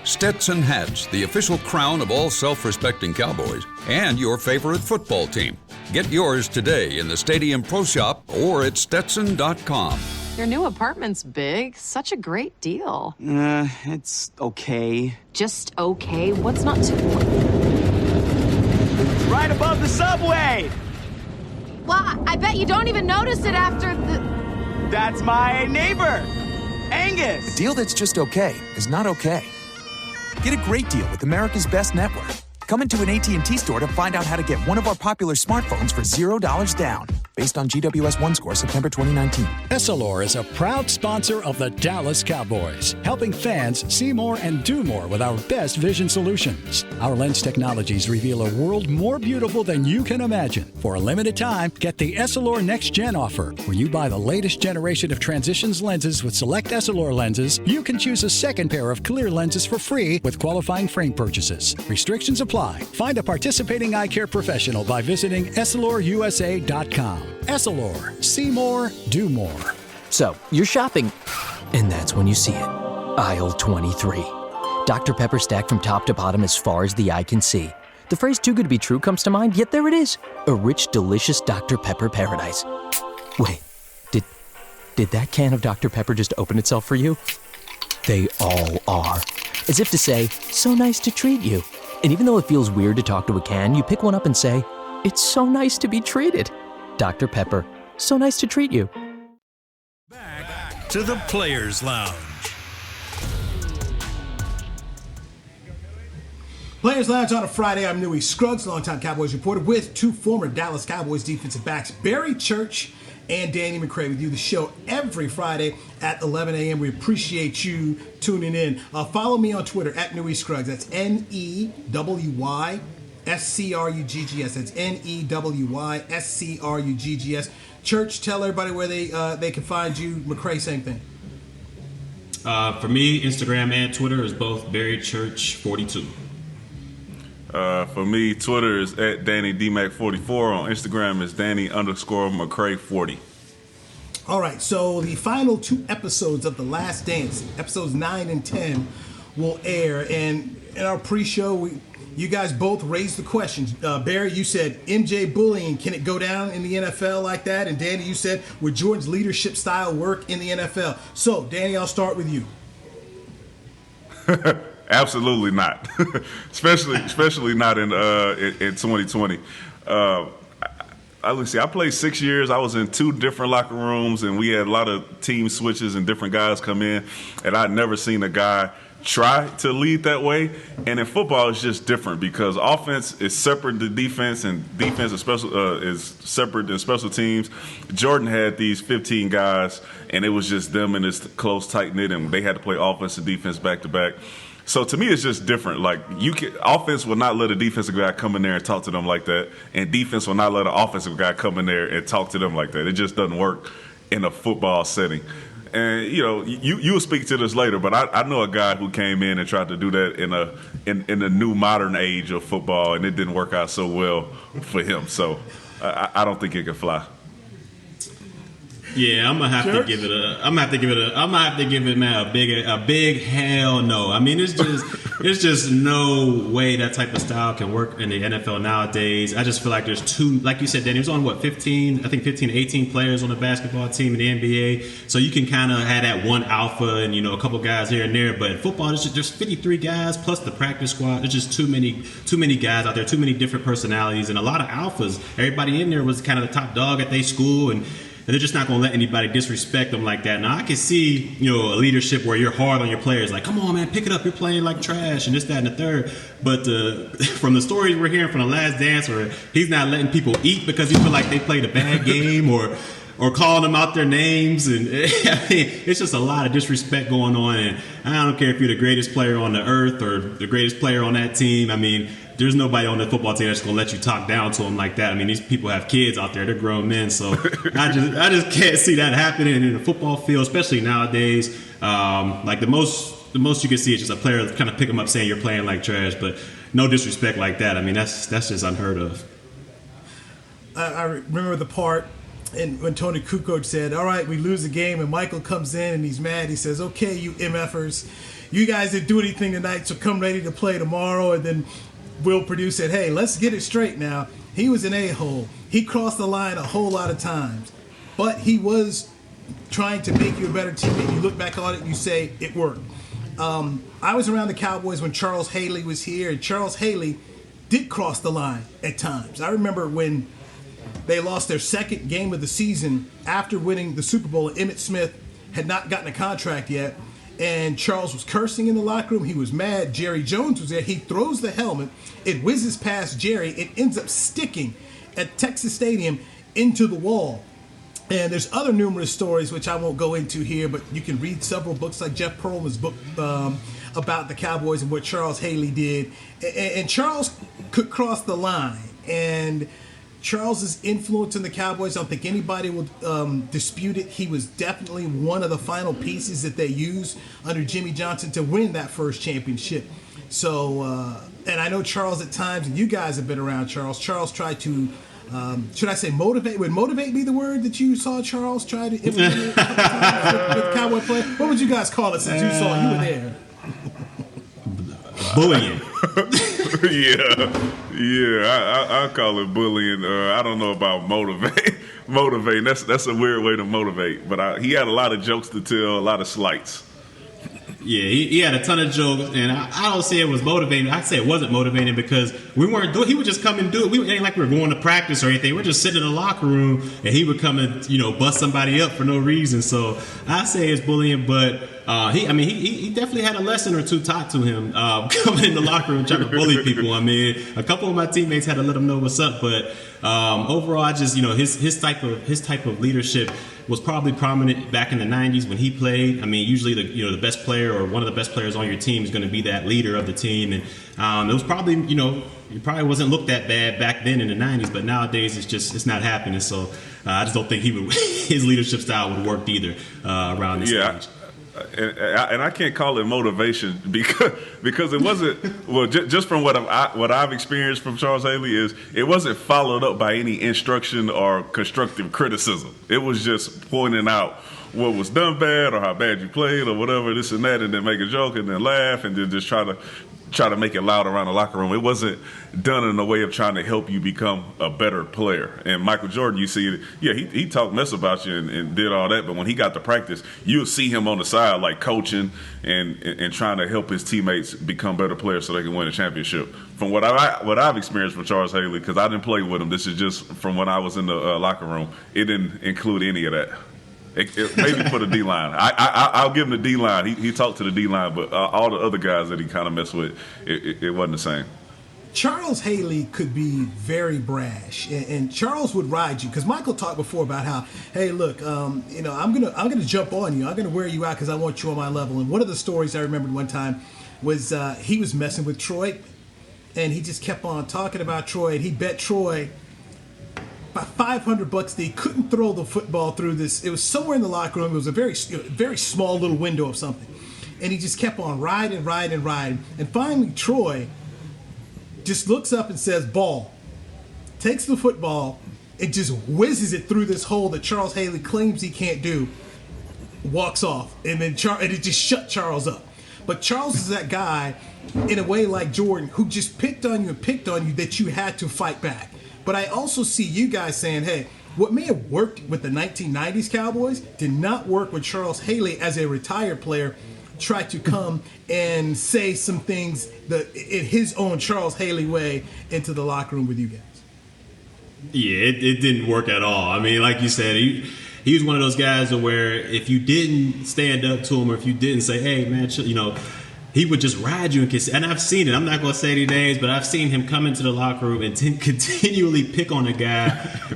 Stetson hats, the official crown of all self-respecting Cowboys and your favorite football team. Get yours today in the Stadium Pro Shop or at Stetson.com. Your new apartment's big. Such a great deal. It's okay. Just okay? What's not too... Right above the subway! Well, I bet you don't even notice it after the... That's my neighbor, Angus. A deal that's just okay is not okay. Get a great deal with America's Best Network. Come into an AT&T store to find out how to get one of our popular smartphones for $0 down. Based on GWS One score, September 2019. Essilor is a proud sponsor of the Dallas Cowboys, helping fans see more and do more with our best vision solutions. Our lens technologies reveal a world more beautiful than you can imagine. For a limited time, get the Essilor Next Gen offer. When you buy the latest generation of Transitions lenses with select Essilor lenses, you can choose a second pair of clear lenses for free with qualifying frame purchases. Restrictions apply. Find a participating eye care professional by visiting EssilorUSA.com. Essilor. See more, do more. So, you're shopping, and that's when you see it. Aisle 23. Dr. Pepper stacked from top to bottom as far as the eye can see. The phrase too good to be true comes to mind, yet there it is. A rich, delicious Dr. Pepper paradise. Wait, did that can of Dr. Pepper just open itself for you? They all are. As if to say, so nice to treat you. And even though it feels weird to talk to a can, you pick one up and say, it's so nice to be treated. Dr. Pepper, so nice to treat you. Back to the Players Lounge. Players Lounge on a Friday. I'm Newy Scruggs, longtime Cowboys reporter, with two former Dallas Cowboys defensive backs, Barry Church and Danny McCray. We do the show every Friday at 11 a.m. We appreciate you tuning in. Follow me on Twitter at Newy Scruggs. That's NEWY SCRUGGS. That's NEWY SCRUGGS. Church, tell everybody where they can find you. McCray, same thing. For me, Instagram and Twitter is both Barry Church 42. For me, Twitter is at DannyDMac44. On Instagram is Danny_McCray40. All right, so the final two episodes of The Last Dance, episodes 9 and 10, will air. And in our pre-show, you guys both raised the questions. Barry, you said MJ bullying, can it go down in the NFL like that? And Danny, you said, would Jordan's leadership style work in the NFL? So, Danny, I'll start with you. Absolutely not, especially not in 2020. Let's see. I played 6 years. I was in 2 different locker rooms, and we had a lot of team switches and different guys come in. And I'd never seen a guy try to lead that way. And in football, it's just different because offense is separate to defense, and defense is separate than special teams. Jordan had these 15 guys, and it was just them and this close, tight knit, and they had to play offense and defense back to back. So to me, it's just different. Like offense will not let a defensive guy come in there and talk to them like that, and defense will not let an offensive guy come in there and talk to them like that. It just doesn't work in a football setting. And you will speak to this later, but I know a guy who came in and tried to do that in the new modern age of football, and it didn't work out so well for him. So I don't think it can fly. Yeah, I'm gonna have to give it man a big hell no. I mean, it's just no way that type of style can work in the NFL nowadays. I just feel like there's too, like you said, Danny, it was on 15 to 18 players on the basketball team in the NBA. So you can kind of have that one alpha and a couple guys here and there. But in football, there's 53 guys plus the practice squad. There's just too many guys out there, too many different personalities, and a lot of alphas. Everybody in there was kind of the top dog at their school, and they're just not going to let anybody disrespect them like that. Now, I can see, a leadership where you're hard on your players, like, come on, man, pick it up. You're playing like trash and this, that, and the third. But from the stories we're hearing from The Last Dance, where he's not letting people eat because he feel like they played a bad game or calling them out their names. And I mean, it's just a lot of disrespect going on. And I don't care if you're the greatest player on the earth or the greatest player on that team. I mean, there's nobody on the football team that's going to let you talk down to them like that. I mean, these people have kids out there. They're grown men. So I just can't see that happening in the football field, especially nowadays. Like the most you can see is just a player kind of pick them up saying you're playing like trash, but no disrespect like that. I mean, that's just unheard of. I remember the part when Tony Kukoc said, all right, we lose the game, and Michael comes in and he's mad. He says, okay, you MFers, you guys didn't do anything tonight, so come ready to play tomorrow. And then Will Perdue said, hey, let's get it straight now. He was an a-hole. He crossed the line a whole lot of times, but he was trying to make you a better teammate. You look back on it and you say it worked. I was around the Cowboys when Charles Haley was here, and Charles Haley did cross the line at times. I remember when they lost their second game of the season after winning the Super Bowl, and Emmitt Smith had not gotten a contract yet, and Charles was cursing in the locker room. He was mad. Jerry Jones was there. He throws the helmet. It whizzes past Jerry. It ends up sticking at Texas Stadium into the wall. And there's other numerous stories, which I won't go into here, but you can read several books like Jeff Pearlman's book about the Cowboys and what Charles Haley did. And Charles could cross the line. And Charles's influence in the Cowboys, I don't think anybody would dispute it. He was definitely one of the final pieces that they used under Jimmy Johnson to win that first championship. So, and I know Charles at times, and you guys have been around Charles. Charles tried to, should I say motivate? Would motivate be the word that you saw Charles try to implement with Cowboy play? What would you guys call it since you were there? Bullying. I call it bullying. I don't know about motivating. That's a weird way to motivate. But he had a lot of jokes to tell, a lot of slights. Yeah, he had a ton of jokes, and I don't say it was motivating. I say it wasn't motivating because we weren't doing. He would just come and do it. It ain't like we were going to practice or anything. We're just sitting in the locker room, and he would come and bust somebody up for no reason. So I say it's bullying, but he definitely had a lesson or two taught to him coming in the locker room trying to bully people. I mean, a couple of my teammates had to let him know what's up, but overall, I just his type of leadership was probably prominent back in the 90s when he played. I mean, usually the best player or one of the best players on your team is going to be that leader of the team, and it was probably it probably wasn't looked that bad back then in the 90s, but nowadays it's not happening. So I just don't think his leadership style would have worked either around this age. And I can't call it motivation because it wasn't. Well, just from what I've experienced from Charles Haley is it wasn't followed up by any instruction or constructive criticism. It was just pointing out what was done bad or how bad you played or whatever, this and that, and then make a joke and then laugh and then just try to make it loud around the locker room. It wasn't done in a way of trying to help you become a better player. And Michael Jordan, you see, he talked mess about you and did all that, but when he got to practice, you'll see him on the side like coaching and trying to help his teammates become better players so they can win a championship. From what I've experienced from Charles Haley, because I didn't play with him, this is just from when I was in the locker room, it didn't include any of that. Maybe for the D-line. I'll give him the D-line. He talked to the D-line, but all the other guys that he kind of messed with, it wasn't the same. Charles Haley could be very brash, and Charles would ride you because Michael talked before about how, hey, look, I'm gonna jump on you. I'm gonna wear you out because I want you on my level. And one of the stories I remembered one time was he was messing with Troy, and he just kept on talking about Troy, and he bet Troy about $500 that he couldn't throw the football through this. It was somewhere in the locker room. It was a very small little window of something. And he just kept on riding. And finally, Troy just looks up and says, ball. Takes the football and just whizzes it through this hole that Charles Haley claims he can't do. Walks off. And then it just shut Charles up. But Charles is that guy, in a way like Jordan, who just picked on you that you had to fight back. But I also see you guys saying, hey, what may have worked with the 1990s Cowboys did not work with Charles Haley as a retired player. Tried to come and say some things in his own Charles Haley way into the locker room with you guys. Yeah, it didn't work at all. I mean, like you said, he was one of those guys where if you didn't stand up to him or if you didn't say, hey, man, he would just ride you and I've seen it. I'm not going to say any names, but I've seen him come into the locker room and continually pick on a guy,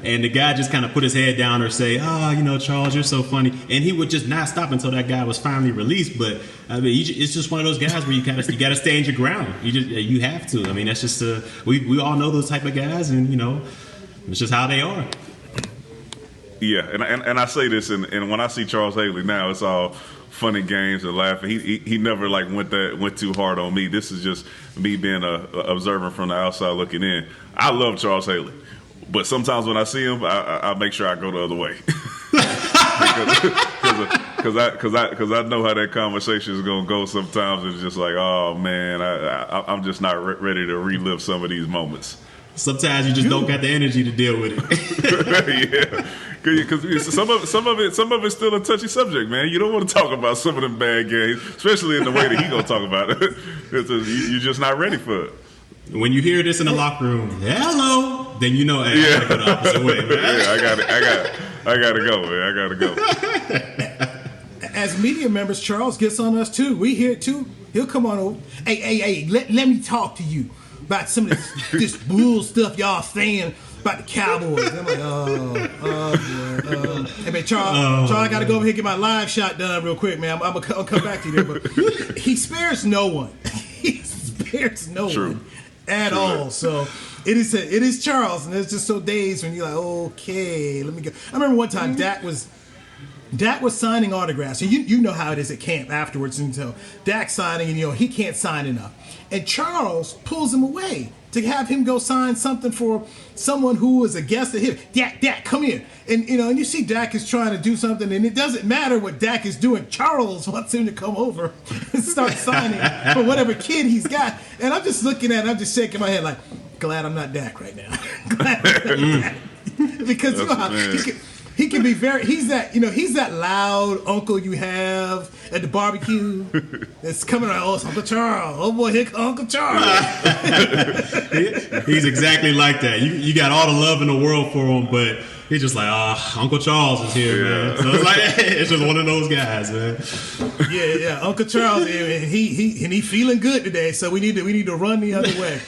and the guy just kind of put his head down or say, Charles, you're so funny. And he would just not stop until that guy was finally released. But, I mean, it's just one of those guys where you got to stand your ground. You have to. I mean, that's just we all know those type of guys, and, it's just how they are. Yeah, and I say this, and when I see Charles Haley now, it's all funny games and laughing. He never went too hard on me. This is just me being a observer from the outside looking in. I love Charles Haley, but sometimes when I see him, I make sure I go the other way because I know how that conversation is gonna go. Sometimes it's just like, oh man, I'm just not ready to relive some of these moments. Sometimes you just don't got the energy to deal with it. Yeah, because some of it's still a touchy subject, man. You don't want to talk about some of them bad games, especially in the way that he gonna talk about it. You're just not ready for it. When you hear this in the locker room, hello, then you know, hey, I gotta go the opposite way, man. Yeah, I gotta go, man. I gotta go. as media members, Charles gets on us too. We hear it too. He'll come on over. Hey, let me talk to you about some of this bull stuff y'all saying about the Cowboys. I'm like, boy. Hey, man, Charles, I got to go over here and get my live shot done real quick, man. I'll come back to you there. But he spares no one. He spares no one at all. So it is Charles, and there's just so days when you're like, okay, let me go. I remember one time Dak was signing autographs, and you know how it is at camp afterwards. And so Dak signing, and he can't sign enough, and Charles pulls him away to have him go sign something for someone who was a guest of his. Dak, come here, and and you see Dak is trying to do something, and it doesn't matter what Dak is doing. Charles wants him to come over and start signing for whatever kid he's got, and I'm just looking at it, I'm just shaking my head like, glad I'm not Dak right now. Glad I'm not Dak. Because he can be he's that loud uncle you have at the barbecue that's coming around. Oh, it's Uncle Charles. Oh boy, here comes Uncle Charles. He's exactly like that. You got all the love in the world for him, but he's just like, Uncle Charles is here, man. So it's like, it's just one of those guys, man. Yeah, Uncle Charles, and he feeling good today, so we need to run the other way.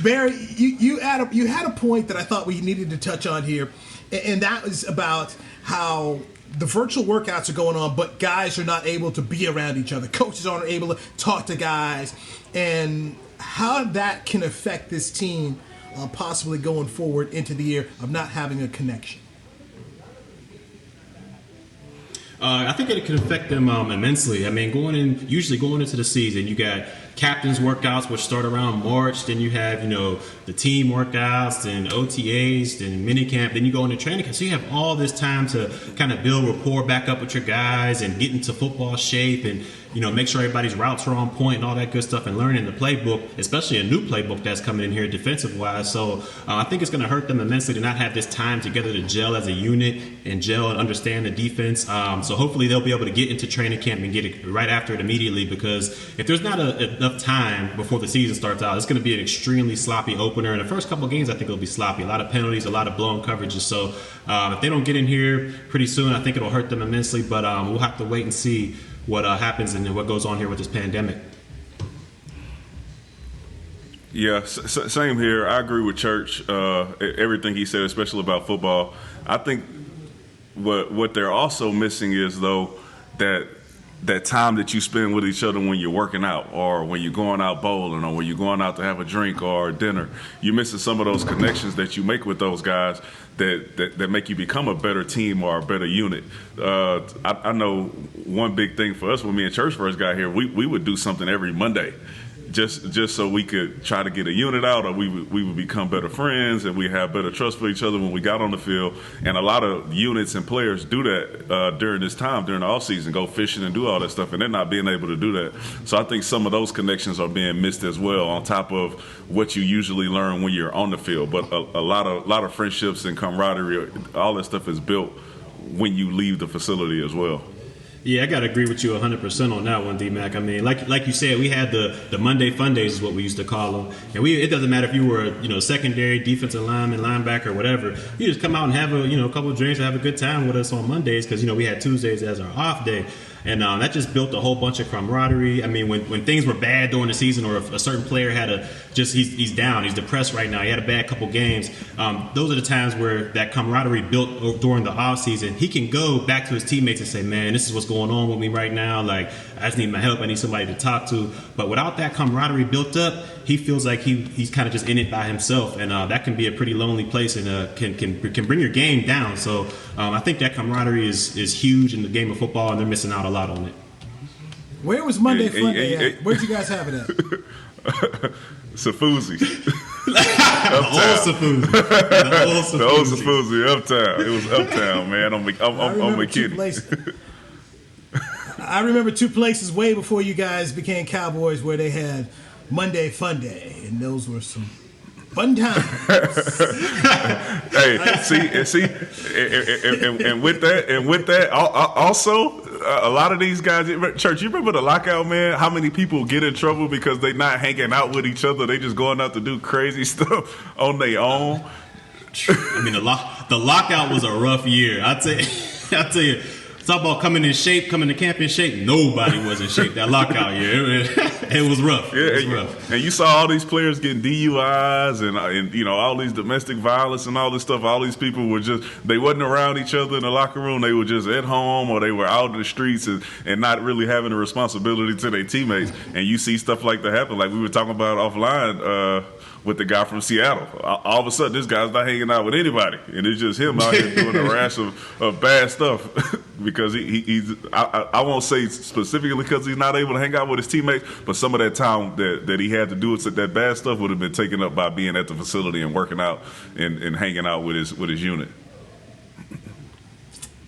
Barry, you had a point that I thought we needed to touch on here, and that was about how the virtual workouts are going on, but guys are not able to be around each other. Coaches aren't able to talk to guys, and how that can affect this team possibly going forward into the year of not having a connection. I think it can affect them immensely. I mean, usually going into the season, you got captains workouts, which start around March. Then you have, the team workouts and OTAs and minicamp. Then you go into training camp. So you have all this time to kind of build rapport back up with your guys and get into football shape and, make sure everybody's routes are on point and all that good stuff and learning the playbook, especially a new playbook that's coming in here defensive-wise. So I think it's going to hurt them immensely to not have this time together to gel as a unit and gel and understand the defense. So hopefully they'll be able to get into training camp and get it right after it immediately, because if there's not enough time before the season starts out, it's going to be an extremely sloppy opener. In the first couple of games, I think it'll be sloppy. A lot of penalties, a lot of blown coverages. So if they don't get in here pretty soon, I think it'll hurt them immensely. But we'll have to wait and see what happens and what goes on here with this pandemic. Yeah, same here. I agree with Church. Everything he said, especially about football. I think what they're also missing is, though, that time that you spend with each other when you're working out, or when you're going out bowling, or when you're going out to have a drink or dinner. You're missing some of those connections that you make with those guys that make you become a better team or a better unit. I know one big thing for us when me and Church first got here, we would do something every Monday. Just so we could try to get a unit out, or we would become better friends, and we have better trust for each other when we got on the field. And a lot of units and players do that during this time, during the off season, go fishing and do all that stuff, and they're not being able to do that. So I think some of those connections are being missed as well, on top of what you usually learn when you're on the field. But a lot of friendships and camaraderie, all that stuff is built when you leave the facility as well. Yeah, I got to agree with you 100% on that one, D-Mac. I mean, like you said, we had the Monday Fun Days is what we used to call them. And it doesn't matter if you were, secondary, defensive lineman, linebacker, whatever. You just come out and have a couple of drinks or have a good time with us on Mondays, because, we had Tuesdays as our off day. And that just built a whole bunch of camaraderie. I mean, when things were bad during the season, or if a certain player had he's down, he's depressed right now, he had a bad couple games, those are the times where that camaraderie built during the off season. He can go back to his teammates and say, man, this is what's going on with me right now. Like, I just need my help. I need somebody to talk to. But without that camaraderie built up, he feels like he's kind of just in it by himself. And that can be a pretty lonely place, and can bring your game down. So I think that camaraderie is huge in the game of football, and they're missing out a lot on it. Where was Monday Fun Day at? Where'd you guys have it at? Safuzi. The old Safuzi, Uptown. It was Uptown, man. I'm McKinney. I remember two places way before you guys became Cowboys where they had Monday Fun Day, and those were some fun times. Hey, see, and with that, also a lot of these guys, Church, you remember the lockout, man? How many people get in trouble because they not hanging out with each other? They just going out to do crazy stuff on their own. I mean, the lockout was a rough year. I'd say. I'll tell you, talk about coming in shape, coming to camp in shape. Nobody was in shape that lockout year. It was rough. Yeah, it was rough. And you saw all these players getting DUIs and you know, all these domestic violence and all this stuff. All these people were they wasn't around each other in the locker room. They were just at home or they were out in the streets and not really having a responsibility to their teammates. And you see stuff like that happen. Like we were talking about offline with the guy from Seattle. All of a sudden, this guy's not hanging out with anybody. And it's just him out here doing a rash of bad stuff because he's I won't say specifically because he's not able to hang out with his teammates, but some of that time that he had to do it, that bad stuff would have been taken up by being at the facility and working out and hanging out with his unit.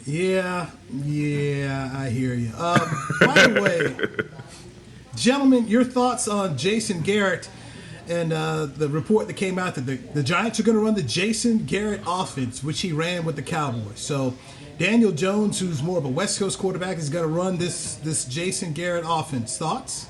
Yeah, I hear you. By the way, gentlemen, your thoughts on Jason Garrett and the report that came out that the Giants are going to run the Jason Garrett offense, which he ran with the Cowboys. So Daniel Jones, who's more of a West Coast quarterback, is going to run this Jason Garrett offense. Thoughts?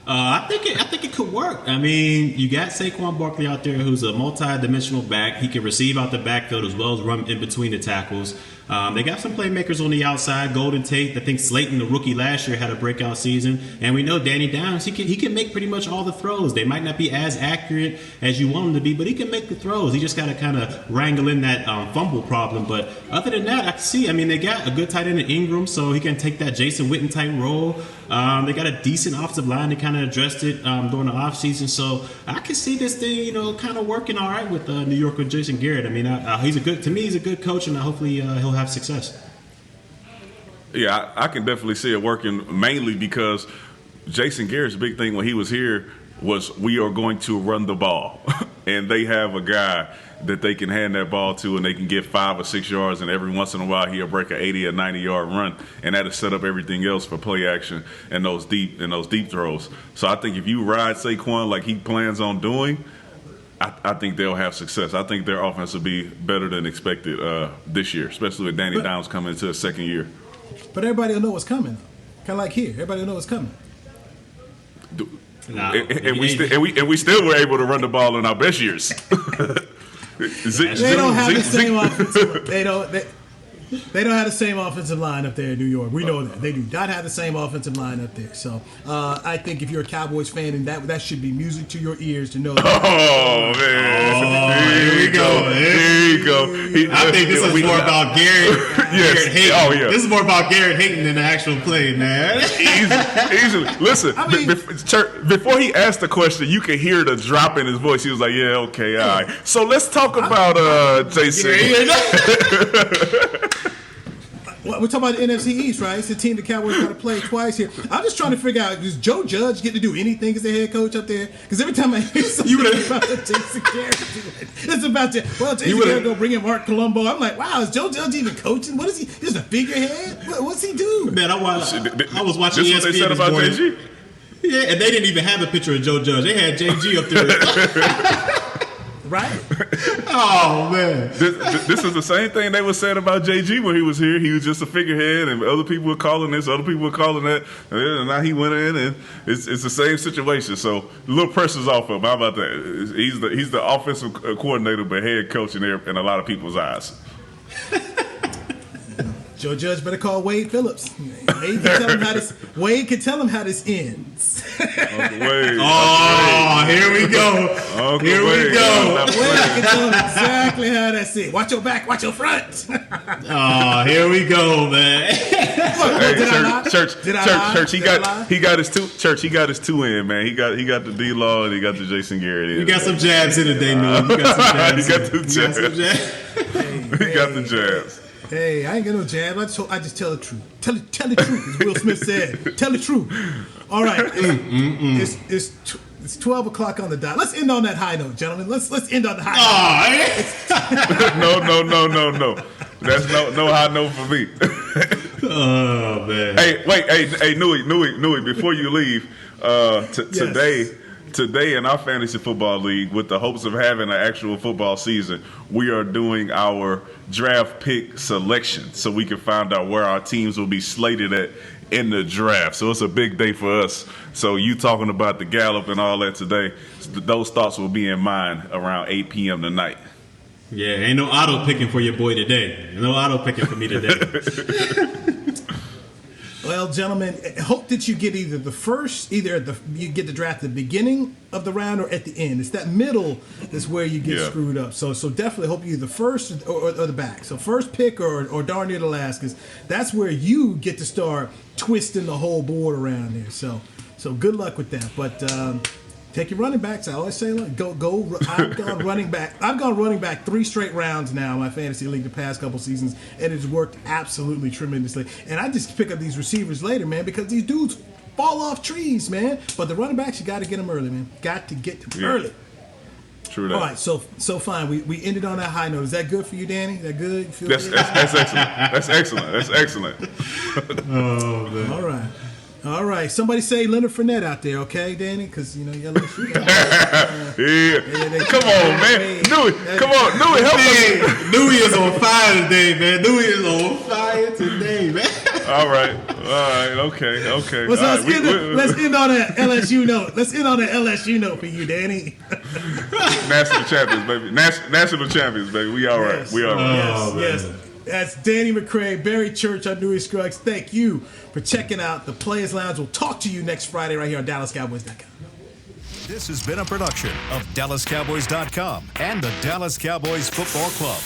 I think it could work. I mean, you got Saquon Barkley out there, who's a multi-dimensional back. He can receive out the backfield as well as run in between the tackles. They got some playmakers on the outside. Golden Tate, I think Slayton, the rookie last year, had a breakout season. And we know Danny Downs, he can make pretty much all the throws. They might not be as accurate as you want him to be, but he can make the throws. He just got to kind of wrangle in that fumble problem. But other than that, I can see. I mean, they got a good tight end in Ingram, so he can take that Jason Witten type role. They got a decent offensive line. They kind of addressed it during the offseason. So I can see this thing, kind of working all right with New York with Jason Garrett. I mean, he's a good coach, and hopefully he'll have success. Yeah, I can definitely see it working, mainly because Jason Garrett's big thing when he was here was we are going to run the ball. And they have a guy that they can hand that ball to and they can get 5 or 6 yards, and every once in a while he'll break an 80 or 90-yard run, and that'll set up everything else for play action and those deep throws. So I think if you ride Saquon like he plans on doing, I think they'll have success. I think their offense will be better than expected this year, especially with Danny Downs coming into his second year. But everybody will know what's coming. Kind of like here, everybody will know what's coming. And we still were able to run the ball in our best years. They don't have the same offensive. They don't have the same offensive line up there in New York. We know that. They do not have the same offensive line up there. So I think if you're a Cowboys fan, and that should be music to your ears to know that. Oh, man. Here we go. Here you go. I think this is more about Garrett. Yes. Hating. Oh, yeah. This is more about Garrett hating than the actual play, man. Easily. Listen, before he asked the question, you could hear the drop in his voice. He was like, yeah, okay, all right. So let's talk about Jason. We're talking about the NFC East, right? It's the team the Cowboys got to play twice here. I'm just trying to figure out, does Joe Judge get to do anything as the head coach up there? Because every time I hear something about Jason Garrett, it's about Jason Garrett go bring in Mark Colombo. I'm like, wow, is Joe Judge even coaching? What is he? Just a figurehead? What's he do? Man, I was watching ESPN what they said about JG? Yeah, and they didn't even have a picture of Joe Judge. They had JG up there. Right. Oh, man. This is the same thing they were saying about JG when he was here. He was just a figurehead, and other people were calling this, other people were calling that, and now he went in, and it's the same situation. So a little pressure's off of him. How about that? He's the offensive coordinator, but head coach in a lot of people's eyes. Joe Judge better call Wade Phillips. Wade can tell him how this ends. Uncle Wade. Oh, here we go. Uncle here Wade. We go. Wade can tell him exactly how that's it. Watch your back, watch your front. Oh, here we go, man. Church. He got his two in, man. He got the D-Law and he got the Jason Garrett in. You got some jabs in today, man. You got some jabs. He got the jabs. Hey, I ain't got no jab. I just tell the truth. Tell the truth, as Will Smith said. Tell the truth. All right. It's 12 o'clock on the dot. Let's end on that high note, gentlemen. Let's end on the high note. No. That's no high note for me. Oh, man. Hey, wait. Hey, Newy, before you leave, Today in our fantasy football league, with the hopes of having an actual football season, we are doing our draft pick selection so we can find out where our teams will be slated at in the draft. So it's a big day for us. So you talking about the Gallup and all that today, those thoughts will be in mind around 8 p.m. tonight. Yeah, ain't no auto picking for your boy today. No auto picking for me today. Well, gentlemen, I hope that you get you get the draft at the beginning of the round or at the end. It's that middle that's where you get screwed up. So definitely hope you're the first or the back. So first pick or darn near the last, because that's where you get to start twisting the whole board around there. So good luck with that. But take your running backs. I always say, go. I've gone running back 3 straight rounds now in my fantasy league the past couple seasons, and it's worked absolutely tremendously. And I just pick up these receivers later, man, because these dudes fall off trees, man. But the running backs, you got to get them early, man. Got to get them early. True that. All right, so fine. We ended on that high note. Is that good for you, Danny? Is that good? That's excellent. That's excellent. Oh man. All right. Somebody say Leonard Fournette out there, okay, Danny? Because you LSU. Come on, man. Newy, help us. Newy is on fire today, man. Newy is on fire today, man. All right. Okay. Let's end on that LSU note. Let's end on that LSU note for you, Danny. National champions, baby. National champions, baby. We all right. Yes. That's Danny McCray, Barry Church on Newy Scruggs. Thank you for checking out the Players Lounge. We'll talk to you next Friday right here on DallasCowboys.com. This has been a production of DallasCowboys.com and the Dallas Cowboys Football Club.